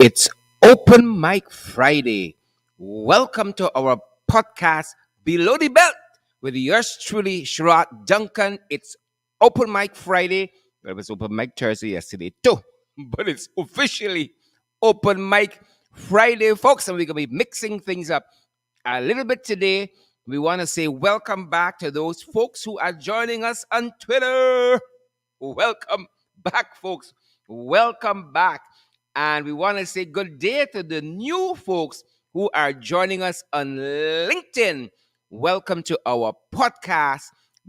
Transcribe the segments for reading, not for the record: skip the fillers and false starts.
It's Open Mic Friday. Welcome to our podcast, Below the Belt, with yours truly, Sherrod Duncan. It's Open Mic Friday. Well, it was Open Mic Thursday yesterday too, but it's officially Open Mic Friday, folks, and we're going to be mixing things up a little bit today. We want to say welcome back to those folks who are joining us on Twitter. Welcome back, folks. Welcome back. And we want to say good day to the new folks who are joining us on LinkedIn. Welcome to our podcast,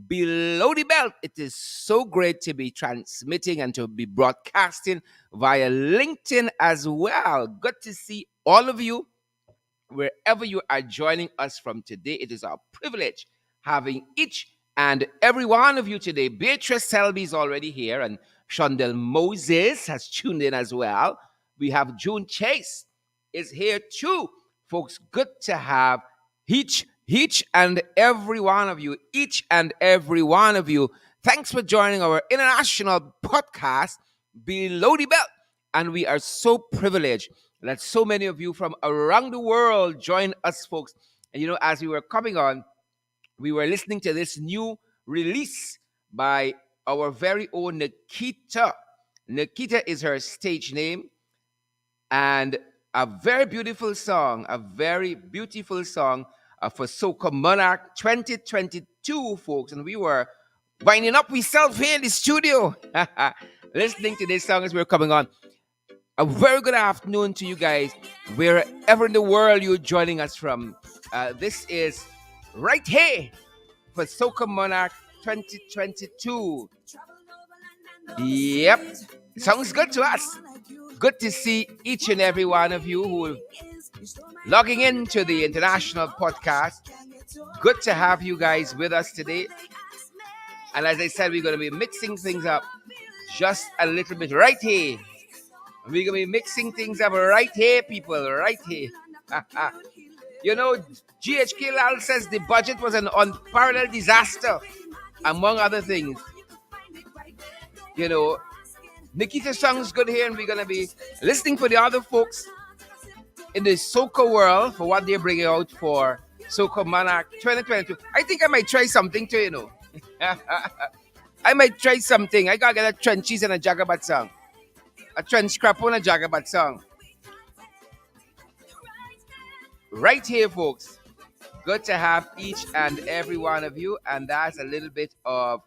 Below the Belt. It is so great to be transmitting and to be broadcasting via LinkedIn as well. Good to see all of you wherever you are joining us from today. It is our privilege having each and every one of you today. Beatrice Selby is already here, and Shondell Moses has tuned in as well. We have June Chase is here too. Folks, good to have each and every one of you, each and every one of you. Thanks for joining our international podcast, Below the Belt. And we are so privileged that so many of you from around the world join us, folks. And as we were coming on, we were listening to this new release by our very own Nikita. Nikita is her stage name, and a very beautiful song for Soca Monarch 2022, folks. And we were winding up ourselves here in the studio, listening to this song as we were coming on. A very good afternoon to you guys, wherever in the world you're joining us from. This is right here for Soca Monarch 2022. Yep, sounds good to us. Good to see each and every one of you who are logging into the international podcast. Good to have you guys with us today. And as I said, we're going to be mixing things up just a little bit right here. We're going to be mixing things up right here, people, right here. GHK Lall says the budget was an unparalleled disaster, among other things. Nikita's song is good here, and we're going to be listening for the other folks in the soca world for what they're bringing out for Soca Monarch 2022. I think I might try something too, I might try something. I got to get a trenches and a jagabat song. A trench scrap on a jagabat song. Right here, folks. Good to have each and every one of you. And that's a little bit of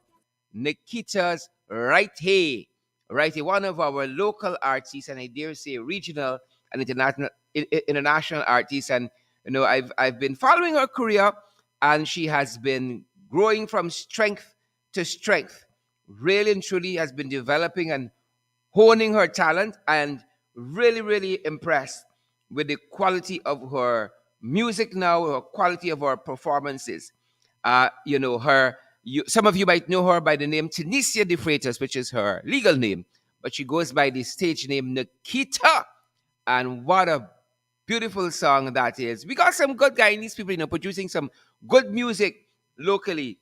Nikita's Right Here. Right here, one of our local artists, and I dare say regional and international artists. And I've been following her career, and she has been growing from strength to strength. Really and truly has been developing and honing her talent, and really, really impressed with the quality of her music now, her quality of her performances. Some of you might know her by the name Tanisha De Freitas, which is her legal name, but she goes by the stage name Nikita. And what a beautiful song that is. We got some good Guyanese people, producing some good music locally.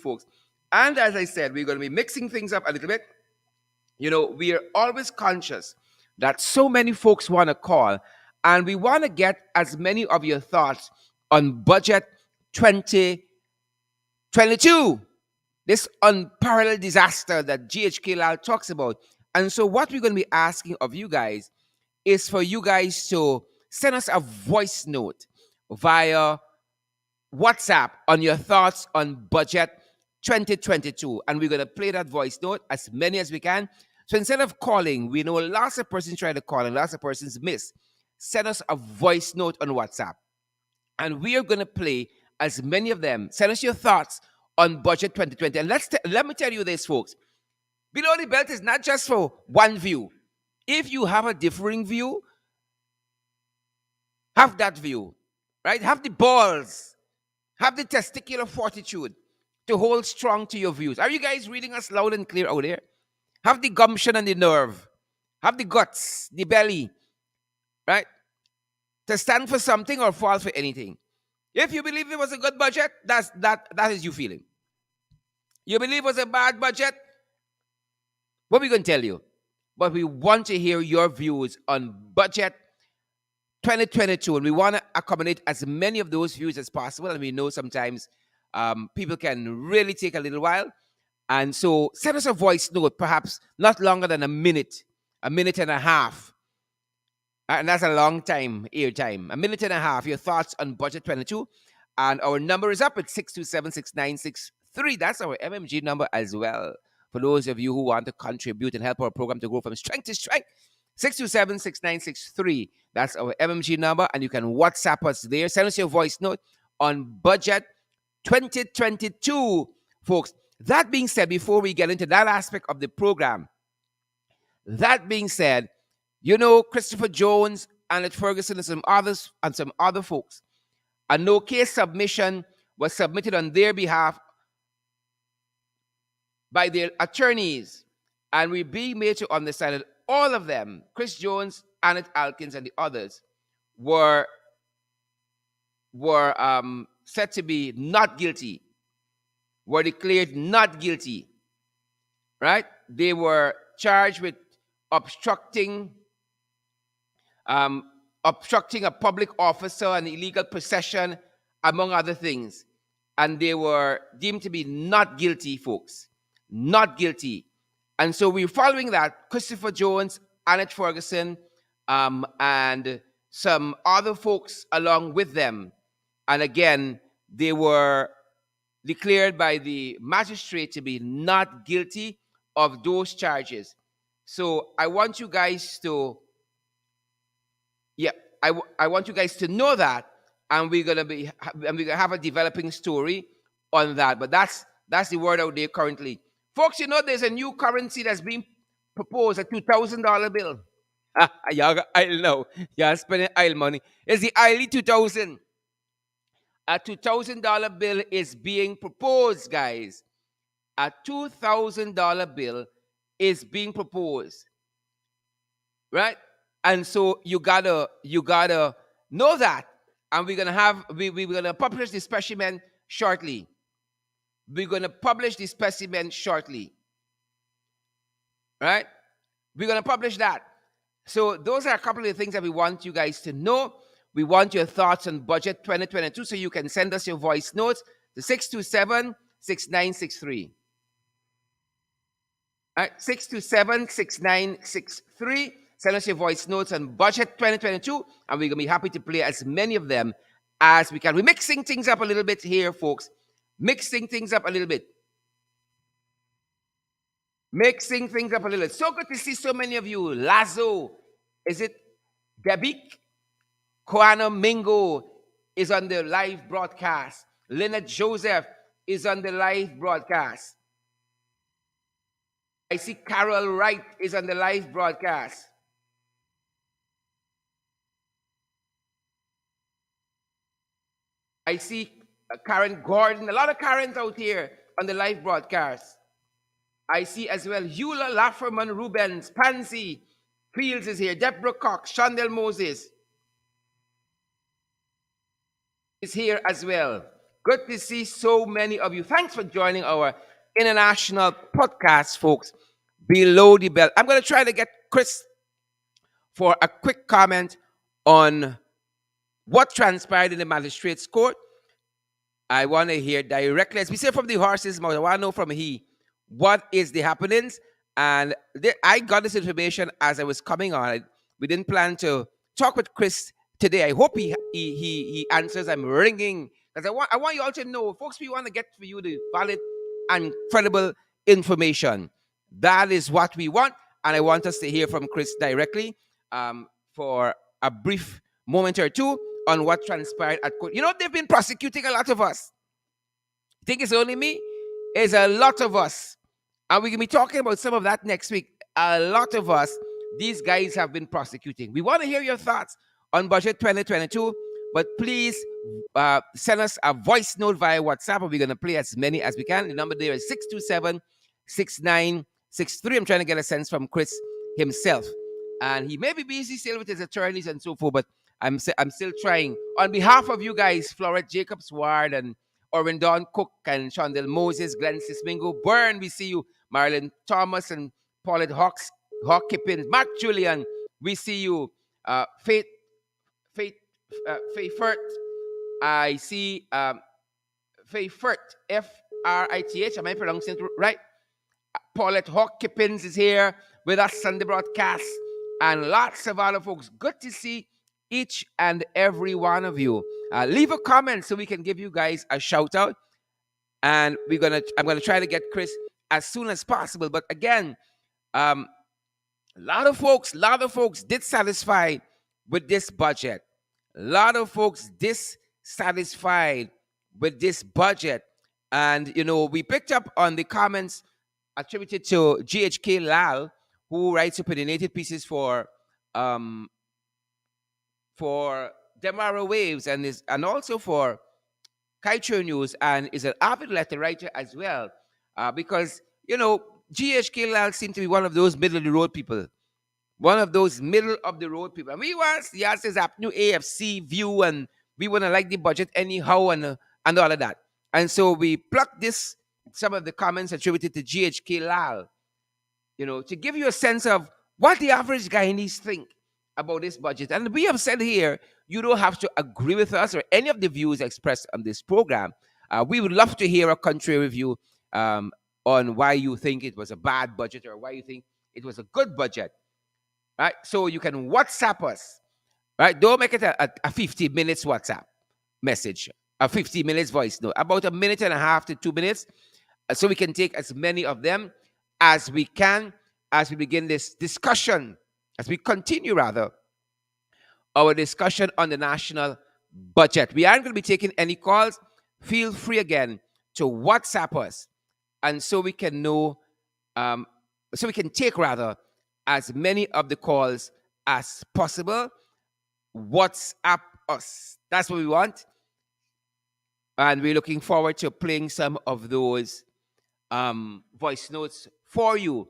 Folks. And as I said, we're going to be mixing things up a little bit. We are always conscious that so many folks want to call, and we want to get as many of your thoughts on Budget 2022, this unparalleled disaster that GHK Lall talks about. And so what we're going to be asking of you guys is for you guys to send us a voice note via WhatsApp on your thoughts on Budget 2022, and we're going to play that voice note, as many as we can. So instead of calling, we know lots of persons try to call and lots of persons miss. Send us a voice note on WhatsApp, and we are going to play as many of them. Send us your thoughts on Budget 2020. And let me tell you this, folks. Below the Belt is not just for one view. If you have a differing view, have that view, right? Have the balls, have the testicular fortitude to hold strong to your views. Are you guys reading us loud and clear out there? Have the gumption and the nerve. Have the guts, the belly, right? To stand for something or fall for anything. If you believe it was a good budget, that is you feeling. You believe it was a bad budget, what are we going to tell you? but we want to hear your views on budget 2022, and we want to accommodate as many of those views as possible. And we know sometimes people can really take a little while, and so send us a voice note, perhaps not longer than a minute and a half, and that's a long time, air time. A minute and a half. Your thoughts on budget 22. And our number is up at 627-6963. That's our MMG number as well. For those of you who want to contribute and help our program to grow from strength to strength, 627-6963. That's our MMG number. And you can WhatsApp us there. Send us your voice note on budget 2022, folks. That being said, before we get into that aspect of the program, that being said, you know, Christopher Jones, Annette Ferguson, and some other folks, a no case submission was submitted on their behalf by their attorneys, and we being made to understand that all of them, Chris Jones, Annette Alkins, and the others, were said to be not guilty, were declared not guilty, right? They were charged with obstructing a public officer and illegal possession, among other things. And they were deemed to be not guilty, folks. Not guilty. And so we're following that. Christopher Jones, Annette Ferguson, and some other folks along with them. And again, they were declared by the magistrate to be not guilty of those charges. So I want you guys to I want you guys to know that, and we're gonna have a developing story on that. But that's the word out there currently, folks. You know, there's a new currency that's being proposed, a $2,000 bill. Y'all got aisle now. Y'all spending aisle money. It's the aisle 2000. A $2,000 bill is being proposed, guys. A $2,000 bill is being proposed, right? And so you gotta know that, and we're gonna publish the specimen shortly. We're gonna publish the specimen shortly, right? We're gonna publish that. So those are a couple of the things that we want you guys to know. We want your thoughts on budget 2022, so you can send us your voice notes to 627-6963. All right, 627-6963. Send us your voice notes on budget 2022, and we're going to be happy to play as many of them as we can. We're mixing things up a little bit here, folks. Mixing things up a little bit. Mixing things up a little bit. So good to see so many of you. Lazo, is it Debik? Koana Mingo is on the live broadcast. Leonard Joseph is on the live broadcast. I see Carol Wright is on the live broadcast. I see Karen Gordon, a lot of Karens out here on the live broadcast. I see as well Eula Lafferman Rubens, Pansy Fields is here, Deborah Cox, Shondell Moses is here as well. Good to see so many of you. Thanks for joining our international podcast, folks. Below the belt. I'm going to try to get Chris for a quick comment on what transpired in the magistrate's court. I want to hear directly, as we say, from the horse's mouth. I want to know from he what is the happenings. And I got this information as I was coming on. We didn't plan to talk with Chris today. I hope he answers. I'm ringing because I want you all to know, folks. We want to get for you the valid and credible information. That is what we want, and I want us to hear from Chris directly for a brief moment or two on what transpired at court. You know, they've been prosecuting a lot of us. Think it's only me? It's a lot of us. And we're going to be talking about some of that next week. A lot of us, these guys have been prosecuting. We want to hear your thoughts on budget 2022, but please send us a voice note via WhatsApp, and we're going to play as many as we can. The number there is 627-6963. I'm trying to get a sense from Chris himself. And he may be busy still with his attorneys and so forth, but I'm still trying. On behalf of you guys, Florette Jacobs Ward and Orvin Don Cook and Shondell Moses, Glenn Sismingo, Byrne, we see you, Marilyn Thomas and Paulette Hawks, Hawk Kippins, Mark Julian, we see you. Faith, Faith, Faithfurt, I see Faithfurt, Frith. Am I pronouncing it right? Paulette Hawk Kippins is here with us on the broadcast, and lots of other folks. Good to see each and every one of you. Leave a comment so we can give you guys a shout out, and I'm gonna try to get Chris as soon as possible. But again, um, a lot of folks dissatisfied with this budget. A lot of folks dissatisfied with this budget. And we picked up on the comments attributed to GHK Lall, who writes opinionated pieces um for Demara Waves and also for Kaicho News, and is an avid letter writer as well. Because GHK Lall seemed to be one of those middle of the road people, one of those middle of the road people. And we want the answers up new AFC view, and we want to like the budget anyhow, and all of that. And so we plucked some of the comments attributed to GHK Lall, to give you a sense of what the average Guyanese think about this budget. And we have said here, you don't have to agree with us or any of the views expressed on this program. We would love to hear a contrary review on why you think it was a bad budget or why you think it was a good budget. Right? So you can WhatsApp us. Right? Don't make it a 50 minutes WhatsApp message, a 50 minutes voice note, about a minute and a half to 2 minutes, so we can take as many of them as we can as we begin this discussion, as we continue rather our discussion on the national budget. We aren't going to be taking any calls. Feel free again to WhatsApp us, and so we can so we can take rather as many of the calls as possible. WhatsApp us. That's what we want. And we're looking forward to playing some of those voice notes for you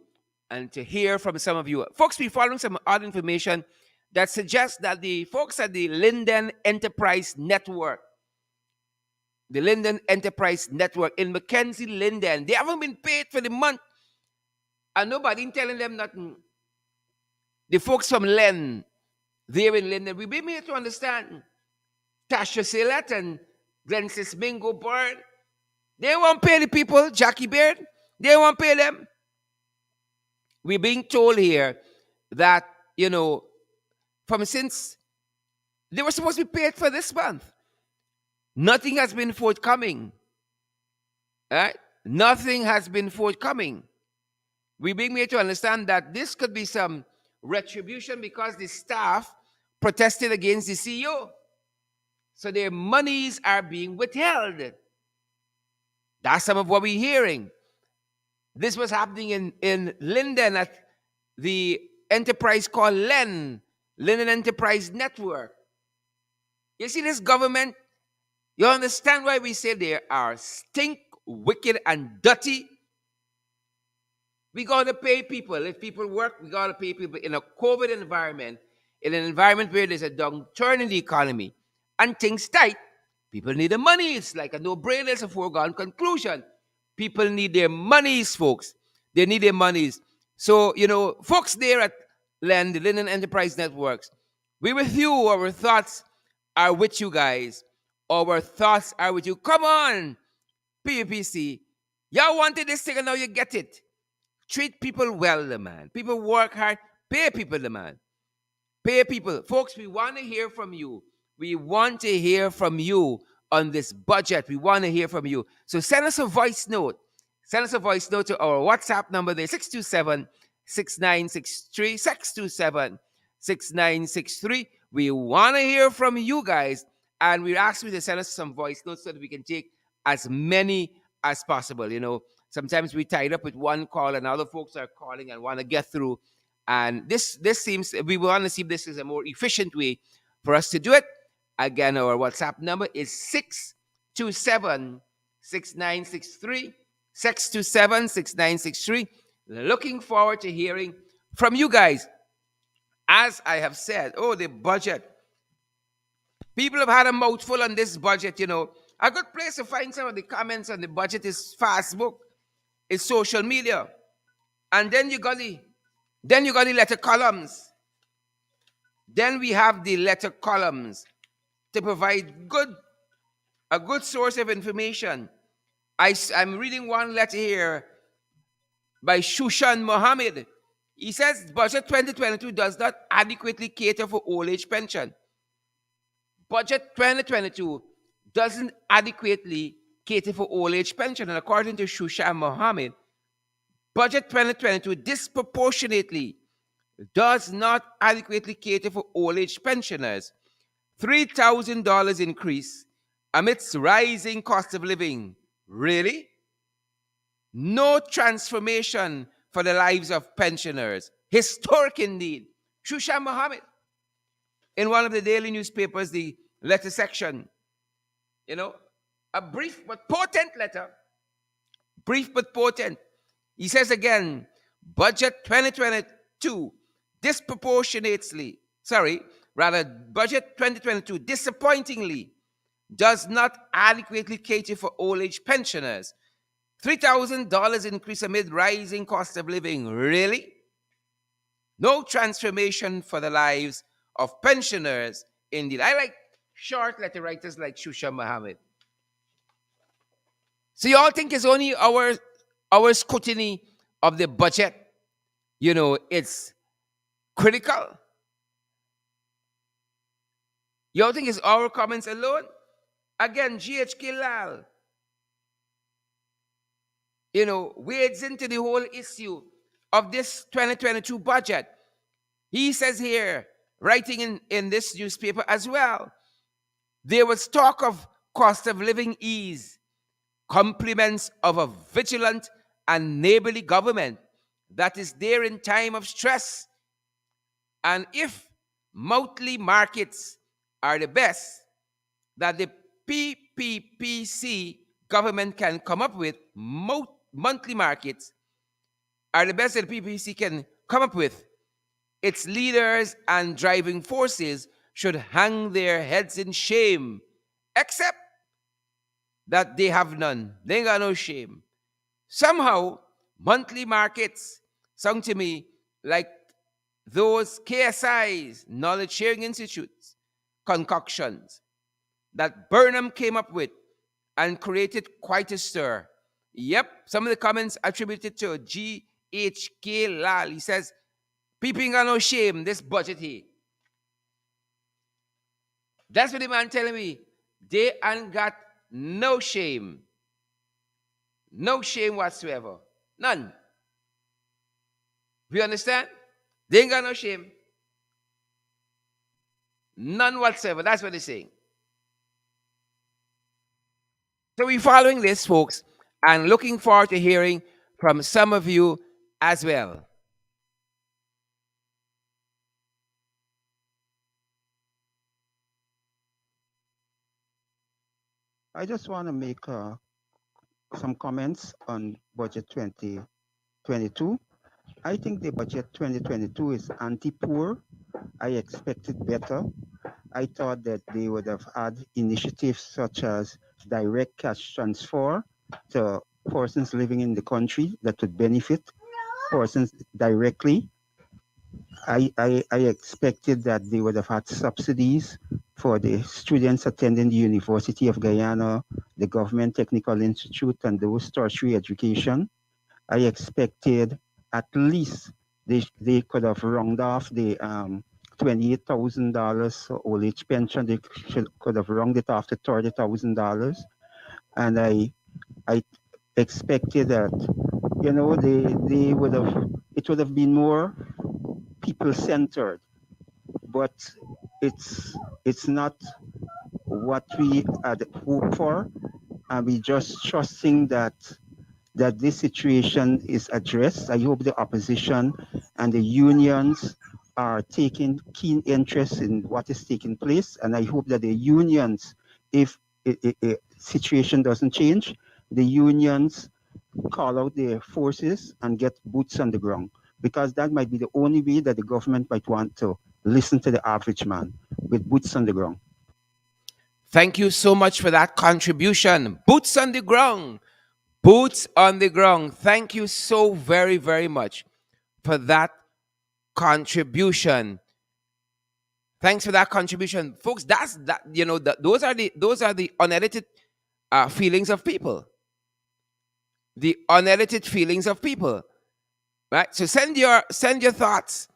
and to hear from some of you. Folks, we're following some other information that suggests that the folks at the Linden Enterprise Network, in Mackenzie, Linden, they haven't been paid for the month. And nobody telling them nothing. The folks from Len, there in Linden, we've been made to understand. Tasha Silat and Glensis Mingo Bird, they won't pay the people. Jackie Beard, they won't pay them. We're being told here that, from since they were supposed to be paid for this month, nothing has been forthcoming. Right? Nothing has been forthcoming. We're being made to understand that this could be some retribution because the staff protested against the CEO. So their monies are being withheld. That's some of what we're hearing. This was happening in Linden at the enterprise called Linden Enterprise Network. You see this government? You understand why we say they are stink, wicked, and dirty? We got to pay people. If people work, we got to pay people in a COVID environment, in an environment where there's a downturn in the economy and things tight. People need the money. It's like a no-brainer. It's a foregone conclusion. People need their monies, folks. They need their monies. So, folks there at the Linden Enterprise Networks, we with you. Our thoughts are with you guys. Our thoughts are with you. Come on, PUPC. Y'all wanted this thing and now you get it. Treat people well, the man. People work hard. Pay people, the man. Pay people. Folks, we want to hear from you. We want to hear from you on this budget. We want to hear from you. So send us a voice note. Send us a voice note to our WhatsApp number there, 627-6963, 627-6963. We want to hear from you guys, and we're asking you to send us some voice notes so that we can take as many as possible. Sometimes we tied up with one call and other folks are calling and want to get through. And this seems, we want to see if this is a more efficient way for us to do it. Again, our WhatsApp number is 627-6963, 627-6963. Looking forward to hearing from you guys. As I have said, the budget. People have had a mouthful on this budget, A good place to find some of the comments on the budget is Facebook, is social media. And then you got the Then you got the letter columns. Then we have the letter columns to provide a good source of information. I'm reading one letter here by Shushan Mohammed. He says budget 2022 does not adequately cater for old age pension. Budget 2022 doesn't adequately cater for old age pension. And according to Shushan Mohammed, budget 2022 disproportionately does not adequately cater for old age pensioners. $3,000 increase amidst rising cost of living. Really? No transformation for the lives of pensioners. Historic indeed. Shushan Mohammed, in one of the daily newspapers, the letter section, you know, a brief but potent letter. Brief but potent. He says again, budget 2022 budget 2022 disappointingly does not adequately cater for old age pensioners. $3,000 increase amid rising cost of living. Really? No transformation for the lives of pensioners. Indeed. I like short letter writers like Shusha Mohammed. So you all think it's only our scrutiny of the budget, it's critical? You all think it's our comments alone? Again, GHK Lall, wades into the whole issue of this 2022 budget. He says here, writing in this newspaper as well, there was talk of cost of living ease, compliments of a vigilant and neighborly government that is there in time of stress. And if monthly markets are the best that the PPPC government can come up with, monthly markets are the best that the PPPC can come up with, its leaders and driving forces should hang their heads in shame, except that they have none. They ain't got no shame. Somehow, monthly markets sound to me like those KSIs, knowledge sharing institutes, concoctions that Burnham came up with and created quite a stir. Yep, some of the comments attributed to GHK Lall. He says, people ain't got no shame, this budget here. That's what the man telling me. They ain't got no shame. No shame whatsoever. None. You understand? They ain't got no shame. None whatsoever. That's what they're saying. So we're following this, folks, and looking forward to hearing from some of you as well. I just want to make some comments on budget 2022. I think the budget 2022 is anti-poor. I expected better. I thought that they would have had initiatives such as direct cash transfer to persons living in the country that would benefit persons directly. I expected that they would have had subsidies for the students attending the University of Guyana, the Government Technical Institute, and those tertiary education. I expected at least they could have rounded off the $28,000 old age pension. They could have rounded it off to $30,000. And I expected that, they would have, it would have been more people centered, but it's not what we had hoped for, and we just trusting that this situation is addressed. I hope the opposition and the unions are taking keen interest in what is taking place, and I hope that the unions, if a situation doesn't change, the unions call out their forces and get boots on the ground, because that might be the only way that the government might want to listen to the average man with boots on the ground. Thank you so much for that contribution. Boots on the ground. Boots on the ground. Thank you so very, very much for that contribution. Thanks for that contribution, folks. That's that. Those are the unedited feelings of people. The unedited feelings of people. Right. So send your thoughts.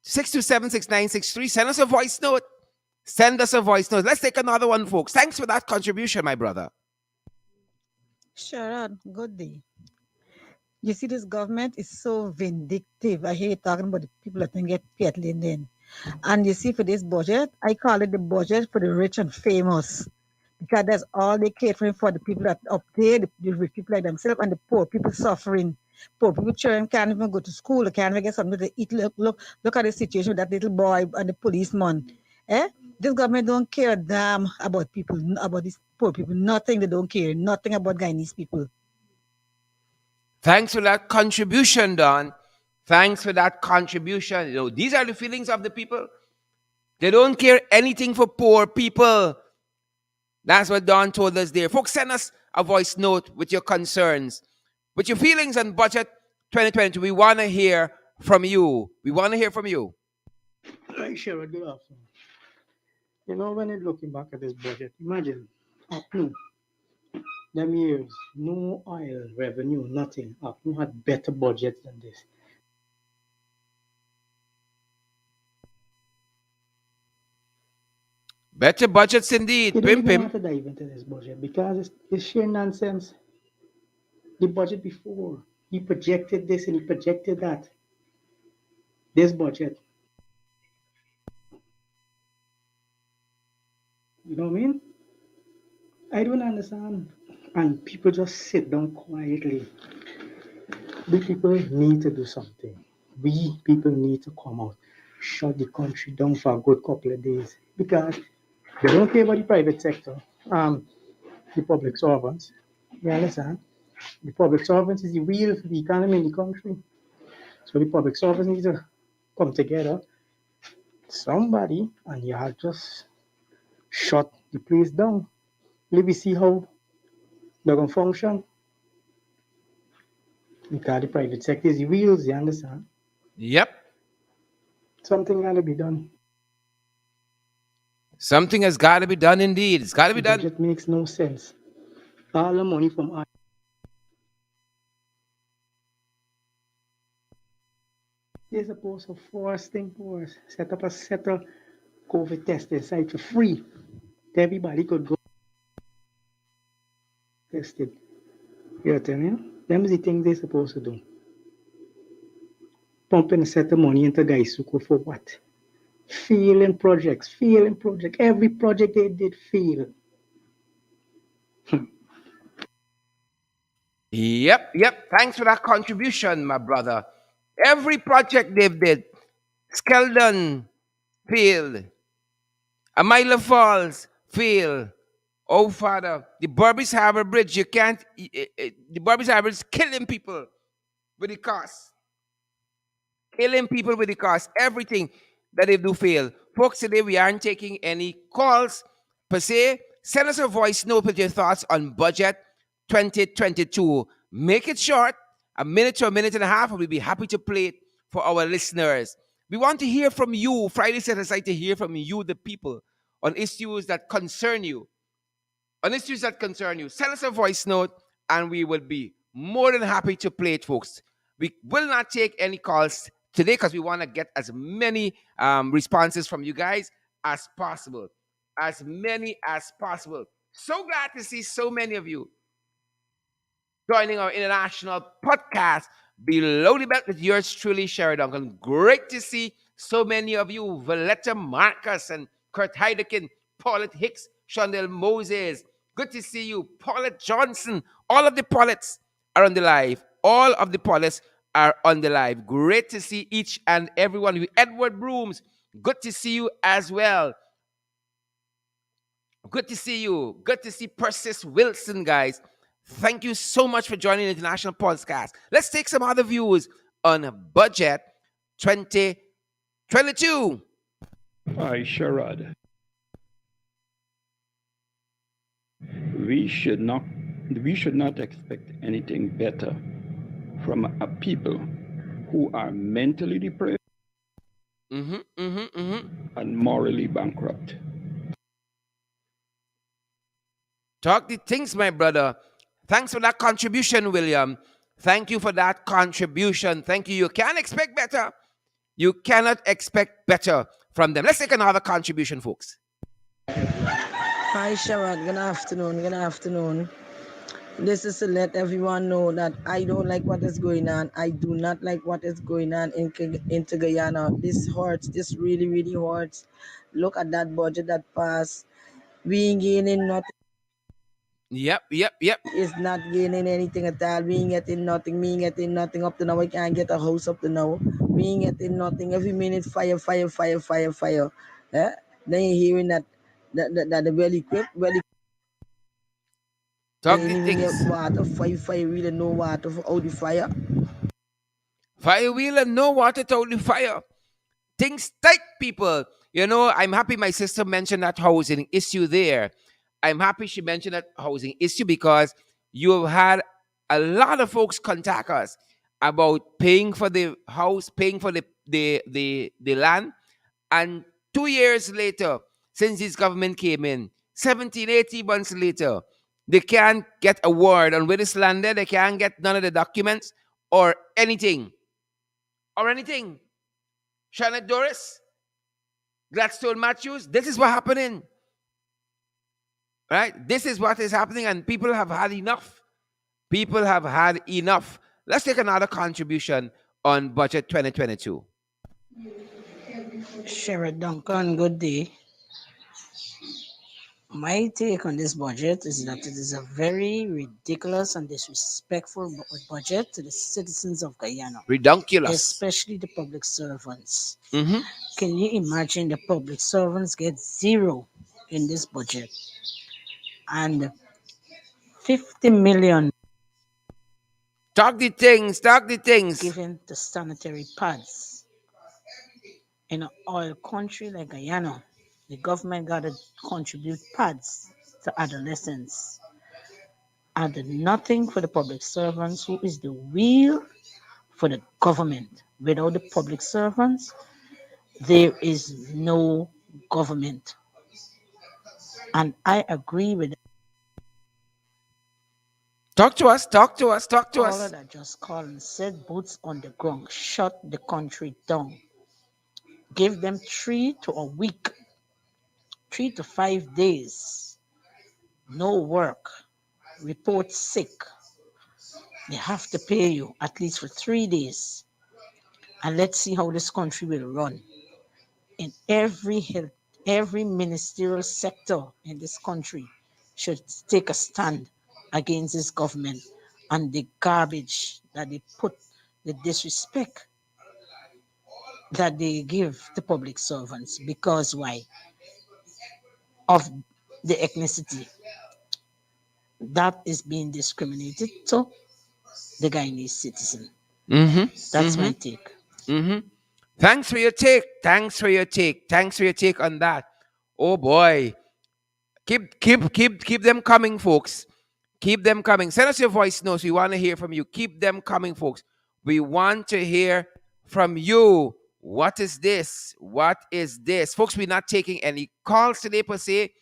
6276963. Send us a voice note. Send us a voice note. Let's take another one, folks. Thanks for that contribution, my brother. Sharon, good day. You see, this government is so vindictive. I hate talking about the people that can get peddling in. And you see, for this budget, I call it the budget for the rich and famous. Because that's all they catering for the people that up there, the rich people like themselves, and the poor people suffering. Poor people children can't even go to school, they can't even get something to eat. Look at the situation with that little boy and the policeman. Eh? This government don't care a damn about people, about these poor people. Nothing they don't care. Nothing about Guyanese people. Thanks for that contribution, Don. Thanks for that contribution. These are the feelings of the people. They don't care anything for poor people. That's what Don told us there. Folks, send us a voice note with your concerns, with your feelings on budget 2022. We want to hear from you. We want to hear from you. Hi, Sherrod, good afternoon. When you're looking back at this budget, imagine up to them years, no oil revenue, nothing. Up to had better budget than this. Better budgets indeed. You don't Pim even Pim. want to dive into this budget because it's sheer nonsense. The budget before, he projected this and he projected that. This budget, you know what I mean? I don't understand. And people just sit down quietly. We people need to do something. We people need to come out, shut the country down for a good couple of days because they don't care about the private sector, the public servants. You understand? The public servants is the wheel for the economy in the country. So the public servants need to come together, somebody, and you have just shut the place down. Let me see how they're gonna function because the private sector is the wheels. You understand? Yep. Something gotta be done. Something has got to be done indeed. It's got to The be done. budget makes no sense. All the money from us. They're supposed to force things for us. Set up a COVID testing site for free. Everybody could go tested. You know what I mean? Them is the things they're supposed to do. Pumping a set of money into Gaisuko for what? Failing projects, failing project. Every project they did fail. Yep. Thanks for that contribution, my brother. Every project they've did, Skeldon failed. Amila Falls failed. Oh, Father, the Burbis Harbor Bridge, you can't, the Burbis Harbor is killing people with the cost. Killing people with the cost. Everything that they do fail. Folks, today we aren't taking any calls per se. Send us a voice note with your thoughts on budget 2022. Make it short, a minute to a minute and a half, and we'll be happy to play it for our listeners. We want to hear from you. Friday set aside to hear from you, the people, on issues that concern you. On issues that concern you. Send us a voice note, and we will be more than happy to play it, folks. We will not take any calls today because we want to get as many responses from you guys as possible. As many as possible. So glad to see so many of you joining our international podcast, Below the Belt with yours truly, Sherry Duncan. Great to see so many of you, Valletta Marcus and Kurt Heidekin, Paulette Hicks, Shondell Moses. Good to see you, Paulette Johnson. All of the Paulettes are on the live. All of the Paulettes are on the live. Great to see each and every one of you. Edward Brooms, good to see you as well. Good to see you. Good to see Persis Wilson, guys. Thank you so much for joining the International Podcast. Let's take some other views on budget 2022. Hi, Sherrod. We should not we should not expect anything better from a people who are mentally depressed and morally bankrupt. Talk the things, my brother. Thanks for that contribution, William. Thank you for that contribution. Thank you. You can expect better. You cannot expect better from them. Let's take another contribution, folks. Hi, Sharad. Good afternoon. Good afternoon. This is to let everyone know that I don't like what is going on. I do not like what is going on into Guyana. This hurts. This really, really hurts. Look at that budget that passed. We ain't gaining nothing. Yep. Is not gaining anything at all. We ain't getting nothing. We ain't getting nothing up to now. We can't get a house up to now. We ain't getting nothing. Every minute, fire, fire, fire, fire, fire. Yeah? Then you're hearing that the well equipped, Talk ain't the even get things. water. Fire, really no water for out the fire. Fire wheel and no water to the fire. Things tight, people. You know, I'm happy my sister mentioned that housing issue there. I'm happy she mentioned that housing issue because you have had a lot of folks contact us about paying for the house, paying for the land. And 2 years later, since this government came in, 17, 18 months later, they can't get a word on where this landed. They can't get none of the documents or anything. Or anything. Shannon Doris, Gladstone Matthews, this is what happening. Right? This is what is happening, and people have had enough. People have had enough. Let's take another contribution on budget 2022. Sherrod Duncan, good day. My take on this budget is that it is a very ridiculous and disrespectful budget to the citizens of Guyana, Redunculous. especially the public servants. Mm-hmm. Can you imagine the public servants get zero in this budget? And 50 million Talk the things, talk the things. given to sanitary pads. In an oil country like Guyana, the government got to contribute pads to adolescents and nothing for the public servants, who is the wheel for the government. Without the public servants, there is no government. And I agree with Talk to us, talk to us, talk to all us. of that just called and said boots on the ground, shut the country down. Give them 3 to a week, 3 to 5 days, no work, report sick. They have to pay you at least for 3 days. And let's see how this country will run. In every ministerial sector in this country should take a stand against this government and the garbage that they put, the disrespect that they give to public servants. Because why? Of the ethnicity that is being discriminated to the Guyanese citizen. That's my take. Thanks for your take. Thanks for your take. Thanks for your take on that. Oh boy. Keep them coming, folks. Keep them coming. Send us your voice notes. We want to hear from you. Keep them coming, folks. We want to hear from you. What is this? What is this? Folks, we're not taking any calls today per se.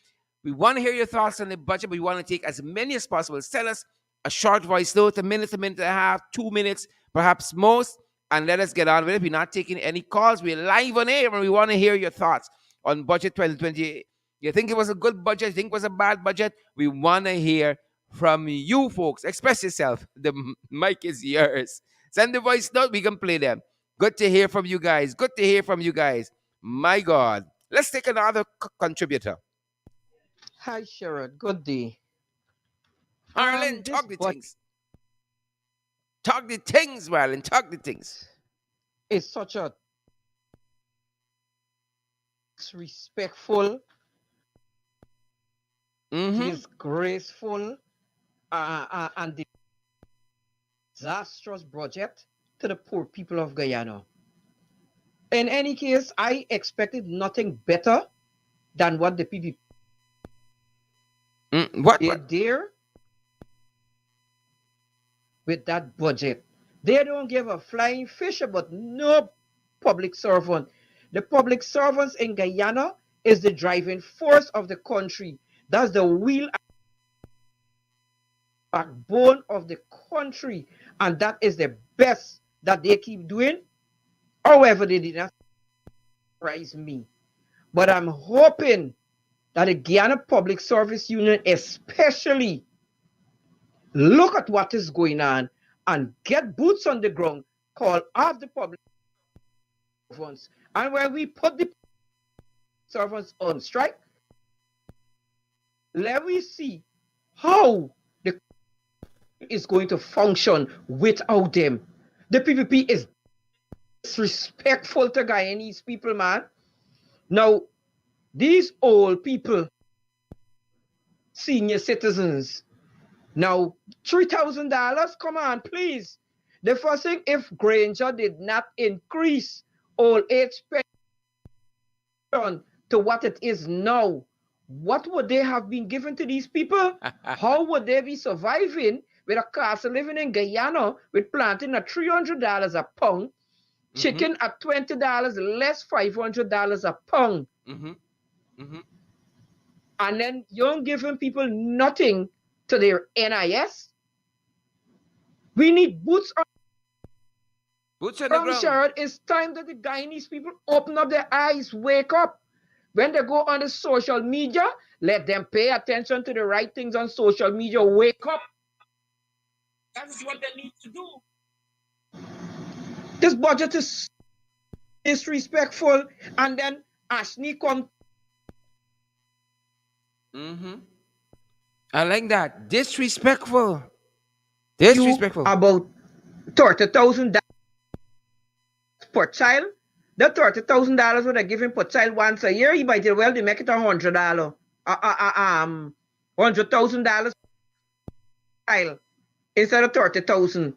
We want to hear your thoughts on the budget, but we want to take as many as possible. Send us a short voice note, a minute and a half, 2 minutes, perhaps most, and let us get on with it. We're not taking any calls. We're live on air, and we want to hear your thoughts on budget 2020. You think it was a good budget? You think it was a bad budget? We want to hear from you, folks. Express yourself. The mic is yours. Send the voice note. We can play them. Good to hear from you guys. Good to hear from you guys. My God. Let's take another contributor. Hi, Sherrod. Good day. Marlon, This talk the budget things. Talk the things, Marlon. Talk the things. is such a disrespectful, disgraceful, and disastrous budget to the poor people of Guyana. In any case, I expected nothing better than what the PPP What? did there with that budget. They don't give a flying fish about no public servant. The public servants in Guyana is the driving force of the country. That's the wheel and backbone of the country. And that is the best that they keep doing. However, they did not surprise me. But I'm hoping that the Guyana Public Service Union especially look at what is going on and get boots on the ground, call off the public servants. And when we put the servants on strike, let me see how the is going to function without them. The PPP is disrespectful to Guyanese people, man. Now, these old people, senior citizens, now $3,000, come on, please. The first thing, if Granger did not increase old age pension to what it is now, what would they have been given to these people? How would they be surviving with a cost of living in Guyana with planting at $300 a pound, chicken at $20 less $500 a pound? And then you're giving people nothing to their NIS? We need boots on Boots on the ground. Sherrod, it's time that the Guyanese people open up their eyes, wake up. When they go on the social media, let them pay attention to the right things on social media. Wake up. That is what they need to do. This budget is disrespectful, and then Ashley come. I like that. Disrespectful. Disrespectful. About $30,000 per child. The $30,000 would have given per child once a year. He might as well make it $100. $100,000 child instead of 30,000.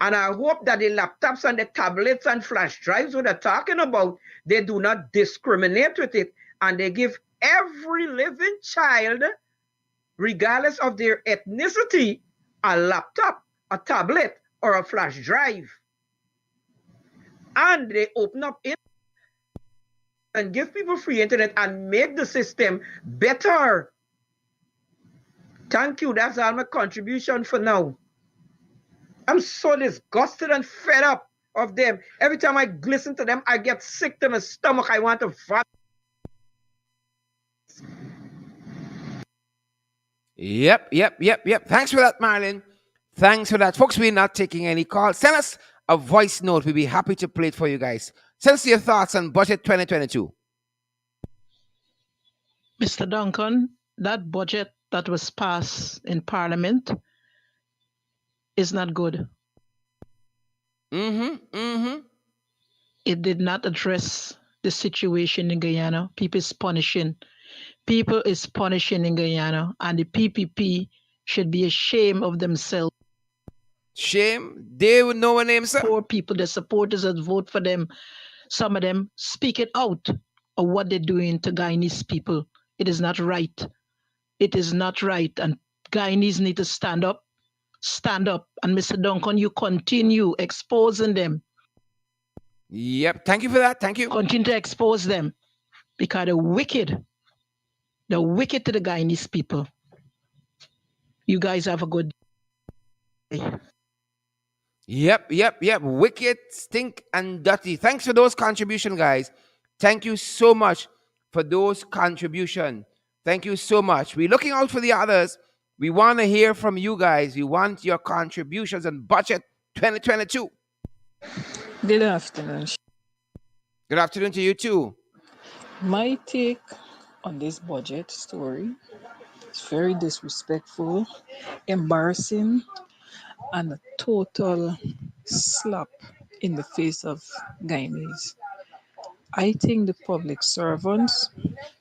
And I hope that the laptops and the tablets and flash drives what they're talking about, they do not discriminate with it, and they give every living child, regardless of their ethnicity, a laptop, a tablet, or a flash drive. And they open up it and give people free internet and make the system better. Thank you. That's all my contribution for now. I'm so disgusted and fed up of them. Every time I listen to them, I get sick to my stomach. I want to vomit. Yep. Thanks for that, Marlon. Thanks for that. Folks, we're not taking any calls. Send us a voice note. We'll be happy to play it for you guys. Send us your thoughts on Budget 2022. Mr. Duncan, that budget that was passed in Parliament is not good. It did not address the situation in Guyana. People is punishing in Guyana, and the PPP should be ashamed of themselves. Shame. They would know a name, sir. Poor people, the supporters that vote for them, some of them speak it out of what they're doing to Guyanese people. It is not right. It is not right. And Guyanese need to stand up. Stand up. And Mr. Duncan, you continue exposing them. Yep. Thank you for that. Thank you. Continue to expose them. Because they're wicked to the Guyanese people. You guys have a good day. Yep. Wicked, stink, and dirty. Thanks for those contributions, guys. Thank you so much for those contributions. Thank you so much. We're looking out for the others. We want to hear from you guys. We want your contributions on Budget 2022. Good afternoon. Good afternoon to you too. My take on this budget story is very disrespectful, embarrassing, and a total slap in the face of Guyanese. I think the public servants,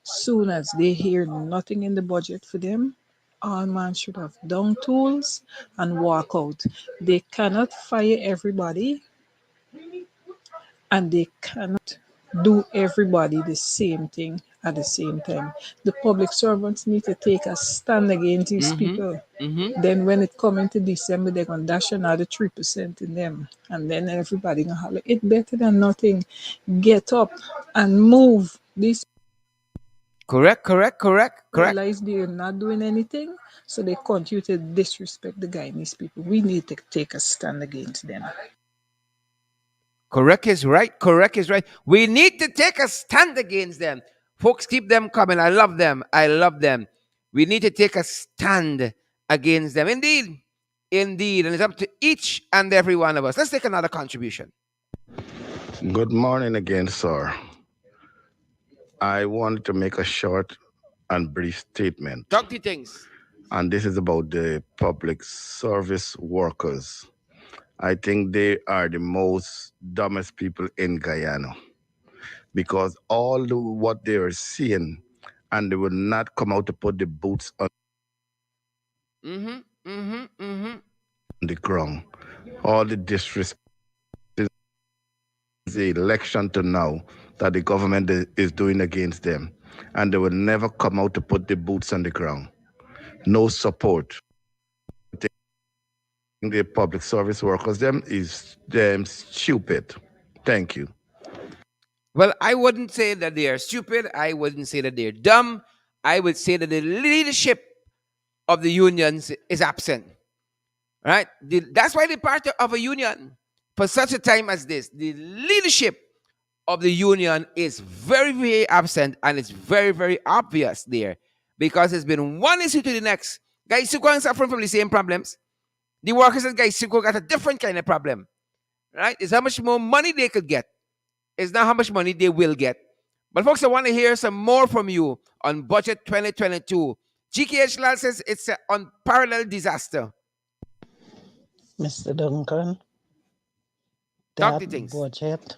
soon as they hear nothing in the budget for them, all man should have down tools and walk out. They cannot fire everybody, and they cannot do everybody the same thing at the same time. The public servants need to take a stand against these people. Then when it come into December, they're going to dash another 3% in them. And then everybody going to holler, it's better than nothing. Get up and move. These Correct, correct, correct, correct. realize they're not doing anything, so they continue to disrespect the Guyanese people. We need to take a stand against them. Correct is right. Correct is right. We need to take a stand against them. Folks, keep them coming. I love them. I love them. We need to take a stand against them. Indeed. Indeed. And it's up to each and every one of us. Let's take another contribution. Good morning again, sir. I wanted to make a short and brief statement, Talk to things. and this is about the public service workers. I think they are the most dumbest people in Guyana because what they are seeing, and they will not come out to put the boots on Mm-hmm. Mm-hmm. Mm-hmm. the ground. All the disrespect since the election to now that the government is doing against them, and they will never come out to put the boots on the ground. No support. I think the public service workers them is them stupid. Thank you. Well, I wouldn't say that they are stupid. I wouldn't say that they're dumb. I would say that the leadership of the unions is absent. Right? That's why they're part of a union for such a time as this. The leadership of the union is very, very absent, and it's very, very obvious there because it's been one issue to the next. Guys, Suko are suffering from the same problems. The workers at Guys Suko got a different kind of problem. Right? It's how much more money they could get. It's not how much money they will get. But folks, I want to hear some more from you on Budget 2022. GKH Lall says it's an unparalleled disaster. Mr. Duncan, Talk that the things. budget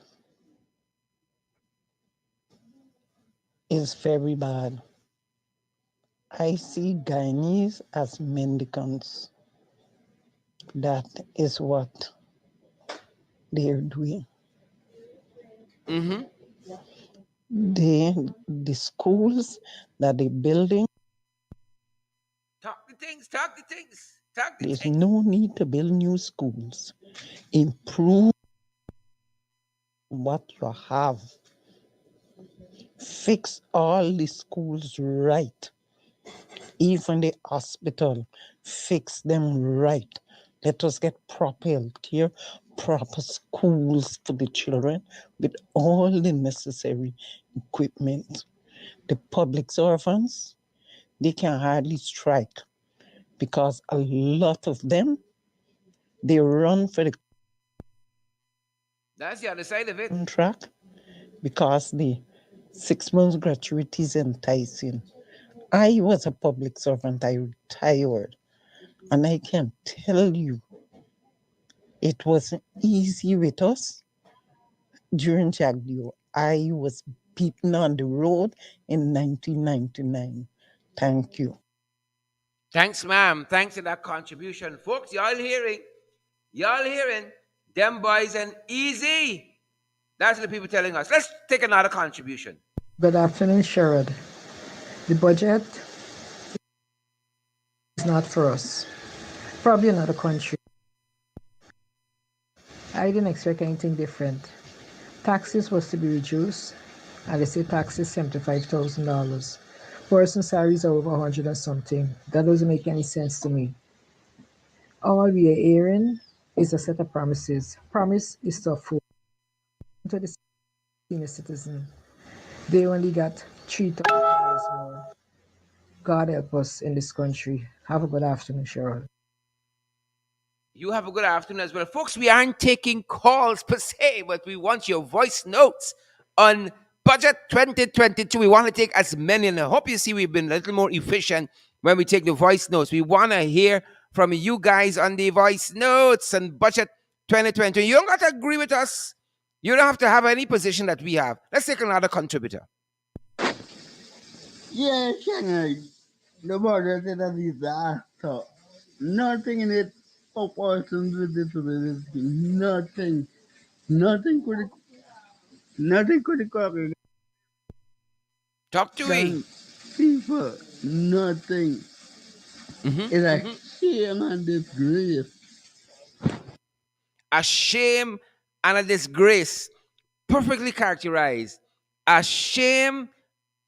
is very bad. I see Guyanese as mendicants. That is what they're doing. Mm-hmm. The schools that they're building, Talk the things. Talk the things. Talk the there's things. no need to build new schools. Improve what you have. Fix all the schools right. Even the hospital, fix them right. Let us get proper healthcare, proper schools for the children with all the necessary equipment. The public servants, they can hardly strike because a lot of them, they run for the That's the other side of it. contract because the 6 months gratuity is enticing. I was a public servant, I retired, and I can tell you, it wasn't easy with us during Jagdeo. I was beaten on the road in 1999. Thank you. Thanks, ma'am. Thanks for that contribution. Folks, y'all hearing? Y'all hearing? Them boys and easy. That's what the people telling us. Let's take another contribution. Good afternoon, Sherrod. The budget is not for us. Probably another country. I didn't expect anything different. Taxes was to be reduced, and they say taxes $75,000. Person salaries are over 100 and something. That doesn't make any sense to me. All we are hearing is a set of promises. Promise is to afford to the senior citizen. They only got $3,000 more. God help us in this country. Have a good afternoon, Cheryl. You have a good afternoon as well. Folks, we aren't taking calls per se, but we want your voice notes on Budget 2022. We want to take as many, and I hope you see we've been a little more efficient when we take the voice notes. We want to hear from you guys on the voice notes on Budget 2022. You don't got to agree with us. You don't have to have any position that we have. Let's take another contributor. Yeah, Shanghai. The border is a disaster. Nothing in it proportions with disability. Nothing. Nothing could nothing could cover Talk to me. people. Nothing. Mm-hmm, It's a mm-hmm. shame and disgrace. A shame and a disgrace. Perfectly characterized. a shame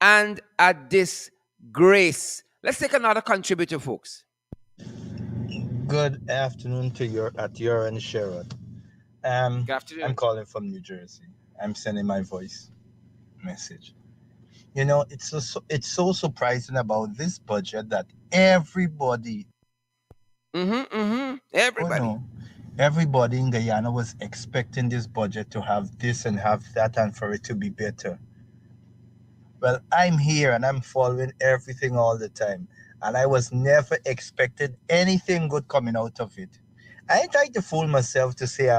and a disgrace. Let's take another contributor, folks. Good afternoon to your and Sherrod. Good I'm afternoon. calling from New Jersey. I'm sending my voice message. It's so surprising about this budget that everybody, oh Everybody. no, everybody in Guyana was expecting this budget to have this and have that and for it to be better. Well, I'm here and I'm following everything all the time, and I was never expected anything good coming out of it. I tried to fool myself to say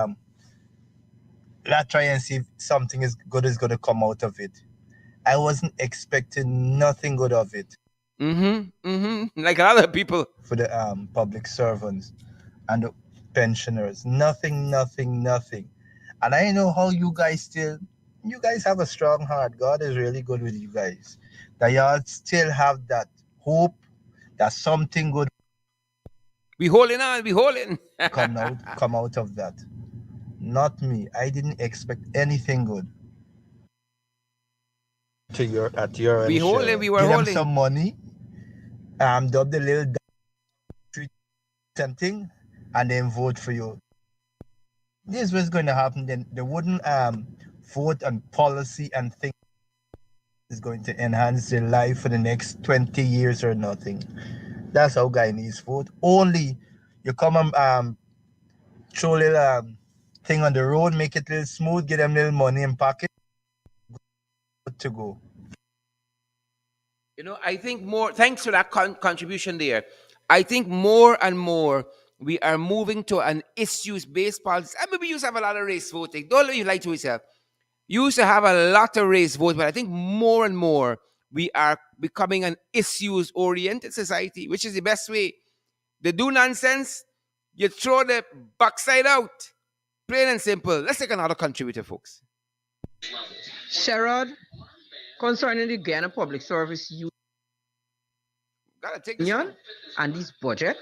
let's try and see if something is good is going to come out of it. I wasn't expecting nothing good of it Like a lot of people. for the public servants and the pensioners. Nothing, nothing, nothing. And I know how you guys have a strong heart. God is really good with you guys. That y'all still have that hope that something good We holding on, we holding. come out of that. Not me. I didn't expect anything good. At your We end, holding, Cheryl. we were Give them holding. some money, dub the little street something, and then vote for you. This was going to happen. Then they wouldn't vote on policy and think is going to enhance their life for the next 20 years or nothing. That's how Guyanese vote. Only you come and throw a little thing on the road, make it a little smooth, get them little money in pocket, good to go. I think more, thanks for that contribution there. I think more and more we are moving to an issues based policy. I mean, we used to have a lot of race voting. Don't you lie to yourself. You used to have a lot of race votes, but I think more and more we are becoming an issues oriented society, which is the best way. They do nonsense, you throw the backside out. Plain and simple. Let's take another contributor, folks. Sherrod, concerning the Guyana Public Service Gotta take this Union one. and this budget,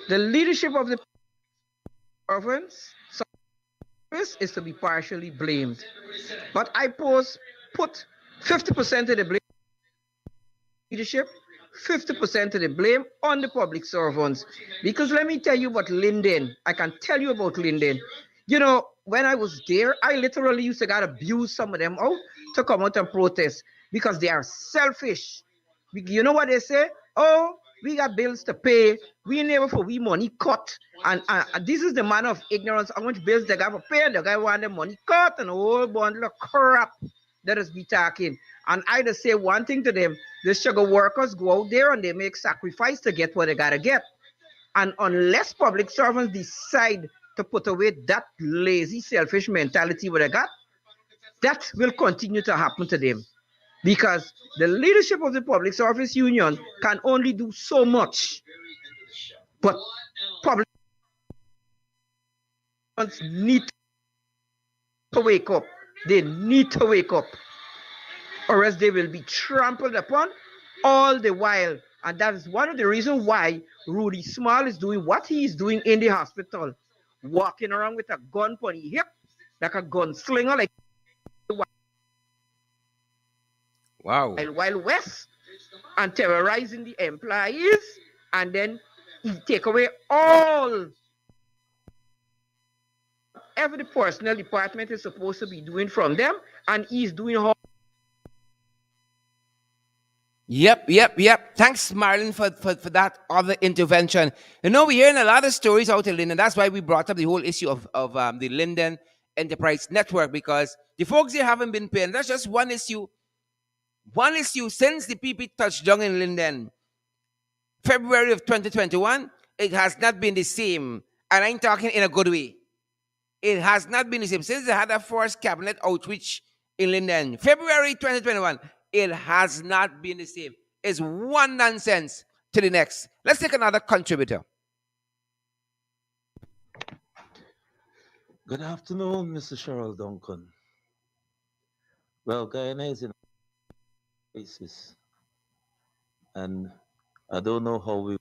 the leadership of the province service is to be partially blamed. But I put 50% of the blame leadership, 50% of the blame on the public servants. Because let me tell you about Linden. I can tell you about Linden. When I was there, I literally used to get abuse some of them out to come out and protest because they are selfish. You know what they say? Oh, we got bills to pay. We never for we money cut. And this is the manner of ignorance. How much bills they got to pay and the guy want the money cut and a whole bundle of crap that is be talking. And I just say one thing to them: the sugar workers go out there and they make sacrifice to get what they gotta get. And unless public servants decide to put away that lazy, selfish mentality what they got, that will continue to happen to them. Because the leadership of the public service union can only do so much. But public servants need to wake up. They need to wake up, or else they will be trampled upon all the while. And that is one of the reasons why Rudy Small is doing what he is doing in the hospital, walking around with a gun on his hip, like a gunslinger, like Wow. Wild West, and terrorizing the employees, and then he take away all every the personnel department is supposed to be doing from them, and he's doing all. Yep. Thanks, Marlon, for that other intervention. We're hearing a lot of stories out in Linden. That's why we brought up the whole issue of the Linden Enterprise Network, because the folks here haven't been paying. That's just one issue. One issue since the PP touched down in Linden, February of 2021, it has not been the same. And I'm talking in a good way. It has not been the same. Since they had a first cabinet outreach in Linden, February 2021, it has not been the same. It's one nonsense to the next. Let's take another contributor. Good afternoon, Mr. Cheryl Duncan. Well, Guyana is in a crisis, and I don't know how we